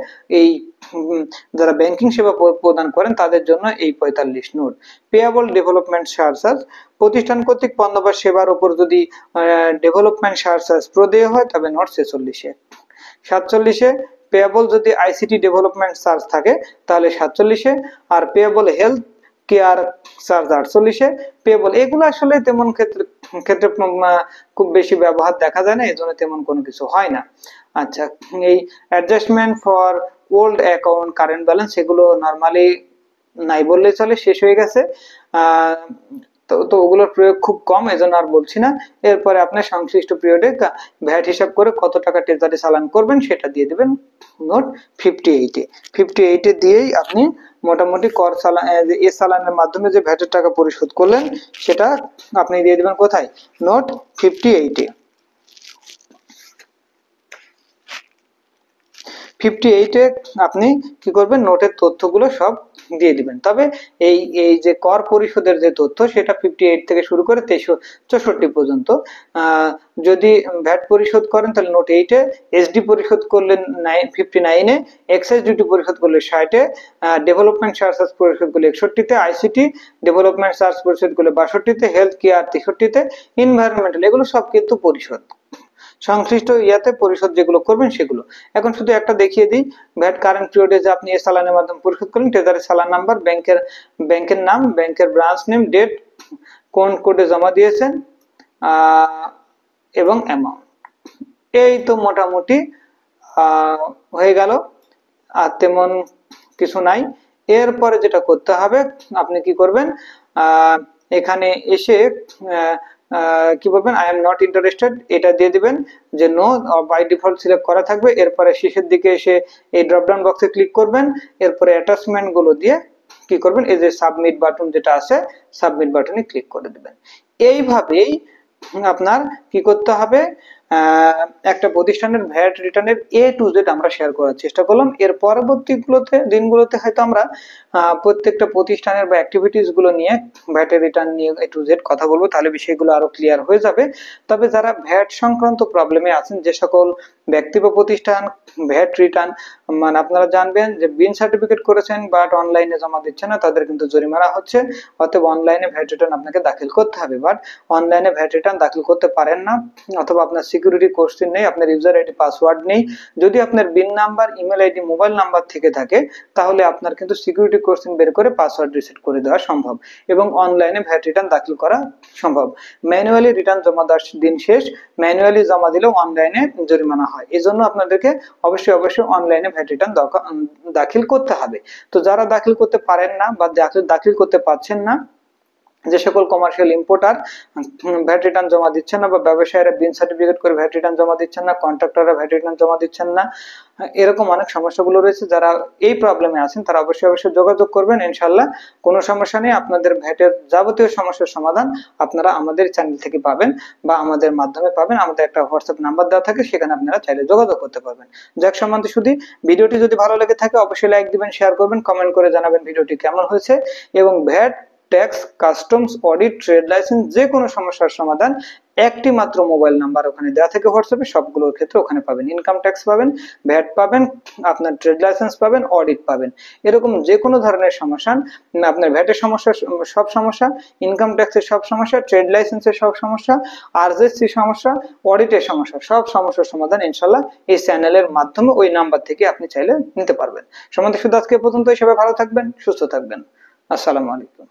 এই যারা ব্যাংকিং সেবা প্রদান করেন তাদের জন্য এই 45 নোট। পেয়াবল ডেভেলপমেন্ট চার্জ, প্রতিষ্ঠান কর্তৃক পণ্য বা সেবার উপর যদি ডেভেলপমেন্ট চার্জ প্রদেয় হয় তবে নোট 46-এ। 47-এ পেয়াবল যদি আইসিটি ডেভেলপমেন্ট চার্জ থাকে তাহলে 47-এ, আর পেয়াবল হেলথ কেয়ার চার্জ 48-এ। পেয়েবল এগুলো আসলে তেমন ক্ষেত্রে খুব বেশি ব্যবহার দেখা যায় না, এই জন্য তেমন কোনো কিছু হয় না। আচ্ছা, এই adjustment for old account current balance এগুলো নরমালি নাই বললেই চলে, শেষ হয়ে গেছে। তো ওগুলোর প্রয়োগ খুব কম, এজন্য আর বলছি না। এরপরে আপনার সংশ্লিষ্ট পিরিয়ডে ভ্যাট হিসাব করে কত টাকা ট্রেজারি চালান করবেন সেটা দিয়ে দিবেন নোট 58-এ। 58-এ দিয়েই আপনি মোটামুটি কর চালান, এ চালানের মাধ্যমে যে ভ্যাটের টাকা পরিশোধ করলেন সেটা আপনি দিয়ে দিবেন কোথায়, নোট 58-এ। 58-এ আপনি কি করবেন, নোটের তথ্যগুলো সব দিয়ে দিবেন। তবে এই যে কর পরিশোধের যে তথ্য সেটা 58 থেকে শুরু করে 64 পর্যন্ত। যদি ভ্যাট পরিশোধ করেন তাহলে নোট 8-এ, এসডি পরিশোধ করলে 59-এ, এক্সাইজ ডিউটি পরিশোধ করলে 60-এ, ডেভেলপমেন্ট চার্জ পরিশোধ করলে 61-তে, আইসিটি ডেভেলপমেন্ট চার্জ পরিশোধ করলে 62-তে, হেলথ কেয়ার 63-তে, এনভায়রনমেন্টাল এগুলো সব কিন্তু পরিশোধ সংশ্লিষ্ট ইয়াতে পরিশোধ যেগুলো করবেন সেগুলো। এখন শুধু একটা দেখিয়ে দিই, ভ্যাট কারেন্ট পিরিয়ডে যে আপনি এই চালানের মাধ্যমে পরিশোধ করেন, ট্রেজারি চালান নাম্বার, ব্যাংকের নাম, ব্যাংকের ব্রাঞ্চ নেম, ডেট, কোন কোডে জমা দিয়েছেন এবং অ্যামাউন্ট। এই তো মোটামুটি হয়ে গেল, আর তেমন কিছু নাই। এরপরে যেটা করতে হবে, আপনি কি করবেন, এখানে এসে কি বলবেন, আই এম নট ইন্টারেস্টেড এটা দিয়ে দিবেন, যে নো বাই ডিফল্ট সিলেক্ট করা থাকবে। এরপরে শেষের দিকে এসে এই ড্রপ ডাউন বক্সে ক্লিক করবেন, এরপরে অ্যাটাচমেন্ট গুলো দিয়ে কি করবেন, এই যে সাবমিট বাটন যেটা আছে সাবমিট বাটনে ক্লিক করে দিবেন। এইভাবেই আপনার কি করতে হবে, একটা প্রতিষ্ঠানের ভ্যাট রিটার্নের এ টু জেড আমরা শেয়ার করার চেষ্টা করলাম। এর পরবর্তী দিনগুলোতে হয়তো আমরা প্রত্যেকটা প্রতিষ্ঠানের বা অ্যাক্টিভিটিস গুলো নিয়ে ভ্যাটের রিটার্ন নিয়ে এ টু জেড কথা বলবো, তাহলে বিষয়গুলো আরো ক্লিয়ার হয়ে যাবে। তবে যারা ভ্যাট সংক্রান্ত প্রবলেমে আছেন, যে সকল ব্যক্তি বা প্রতিষ্ঠান ভ্যাট রিটার্ন মানে আপনারা জানবেন যে বিন সার্টিফিকেট করেছেন বাট অনলাইনে জমা দিচ্ছেন না, তাদের কিন্তু জরিমানা হচ্ছে। অতএব অনলাইনে ভ্যাট রিটার্ন আপনাকে দাখিল করতে হবে, বাট অনলাইনে ভ্যাট রিটার্ন দাখিল করতে পারেন না, অথবা আপনার সিকিউরিটি কোশ্চেন নেই, আপনার ইউজার আইডি পাসওয়ার্ড নেই। যদি আপনার BIN number, email ID, mobile number থেকে থাকে তাহলে আপনার কিন্তু সিকিউরিটি কোশ্চেন বের করে পাসওয়ার্ড রিসেট করে দেওয়া সম্ভব এবং অনলাইনে ভ্যাট রিটার্ন দাখিল করা সম্ভব। ম্যানুয়ালি রিটার্ন জমা দেওয়ার দিন শেষ, ম্যানুয়ালি জমা দিলেও অনলাইনে জরিমানা হয়। এজন্য আপনাদেরকে অবশ্যই অনলাইনে ভ্যাট রিটার্ন দাখিল করতে হবে। তো যারা দাখিল করতে পারেন না বা দাখিল করতে পারছেন না, যে সকল কমার্শিয়াল ইম্পোর্টার ভ্যাট রিটার্ন জমা দিচ্ছেন না, বা ব্যবসায়ীরা বিন সার্টিফিকেট করে ভ্যাট রিটার্ন জমা দিচ্ছেন না, কন্ট্রাক্টররা ভ্যাট রিটার্ন জমা দিচ্ছেন না, এরকম অনেক সমস্যাগুলো রয়েছে, যারা এই প্রবলেমে আছেন তারা অবশ্যই যোগাযোগ করবেন। ইনশাআল্লাহ কোনো সমস্যা নেই, আপনাদের ভ্যাটের যাবতীয় সমস্যার সমাধান আপনারা আমাদের চ্যানেল থেকে পাবেন বা আমাদের মাধ্যমে পাবেন। আমাদের একটা হোয়াটসঅ্যাপ নাম্বার দেওয়া থাকে, সেখানে আপনারা চাইলে যোগাযোগ করতে পারবেন। যাক সম্বন্ধ শুধু ভিডিওটি যদি ভালো লেগে থাকে অবশ্যই লাইক দিবেন, শেয়ার করবেন, কমেন্ট করে জানাবেন ভিডিওটি কেমন হয়েছে। এবং VAT, tax, customs, audit, trade licence যে কোনো সমস্যার সমাধান একটি মাত্র মোবাইল নাম্বার ওখানে দেওয়া থাকে হোয়াটসঅ্যাপে, সবগুলোর ক্ষেত্রে ওখানে পাবেন। ইনকাম ট্যাক্স পাবেন, ভ্যাট পাবেন, আপনার ট্রেড লাইসেন্স পাবেন, অডিট পাবেন। এরকম যে কোনো ধরনের সমস্যা, আপনার ভ্যাটের সমস্যা সব সমস্যা, ইনকাম ট্যাক্সের সব সমস্যা, ট্রেড লাইসেন্সের সব সমস্যা, আরজিএসসি সমস্যা, অডিটের সমস্যা, সব সমস্যার সমাধান ইনশাআল্লাহ এই চ্যানেলের মাধ্যমে ওই নাম্বার থেকে আপনি চাইলে নিতে পারবেন। সম্বন্ধে শুধু আজকে পর্যন্তই। সবাই ভালো থাকবেন, সুস্থ থাকবেন। আসসালামু আলাইকুম।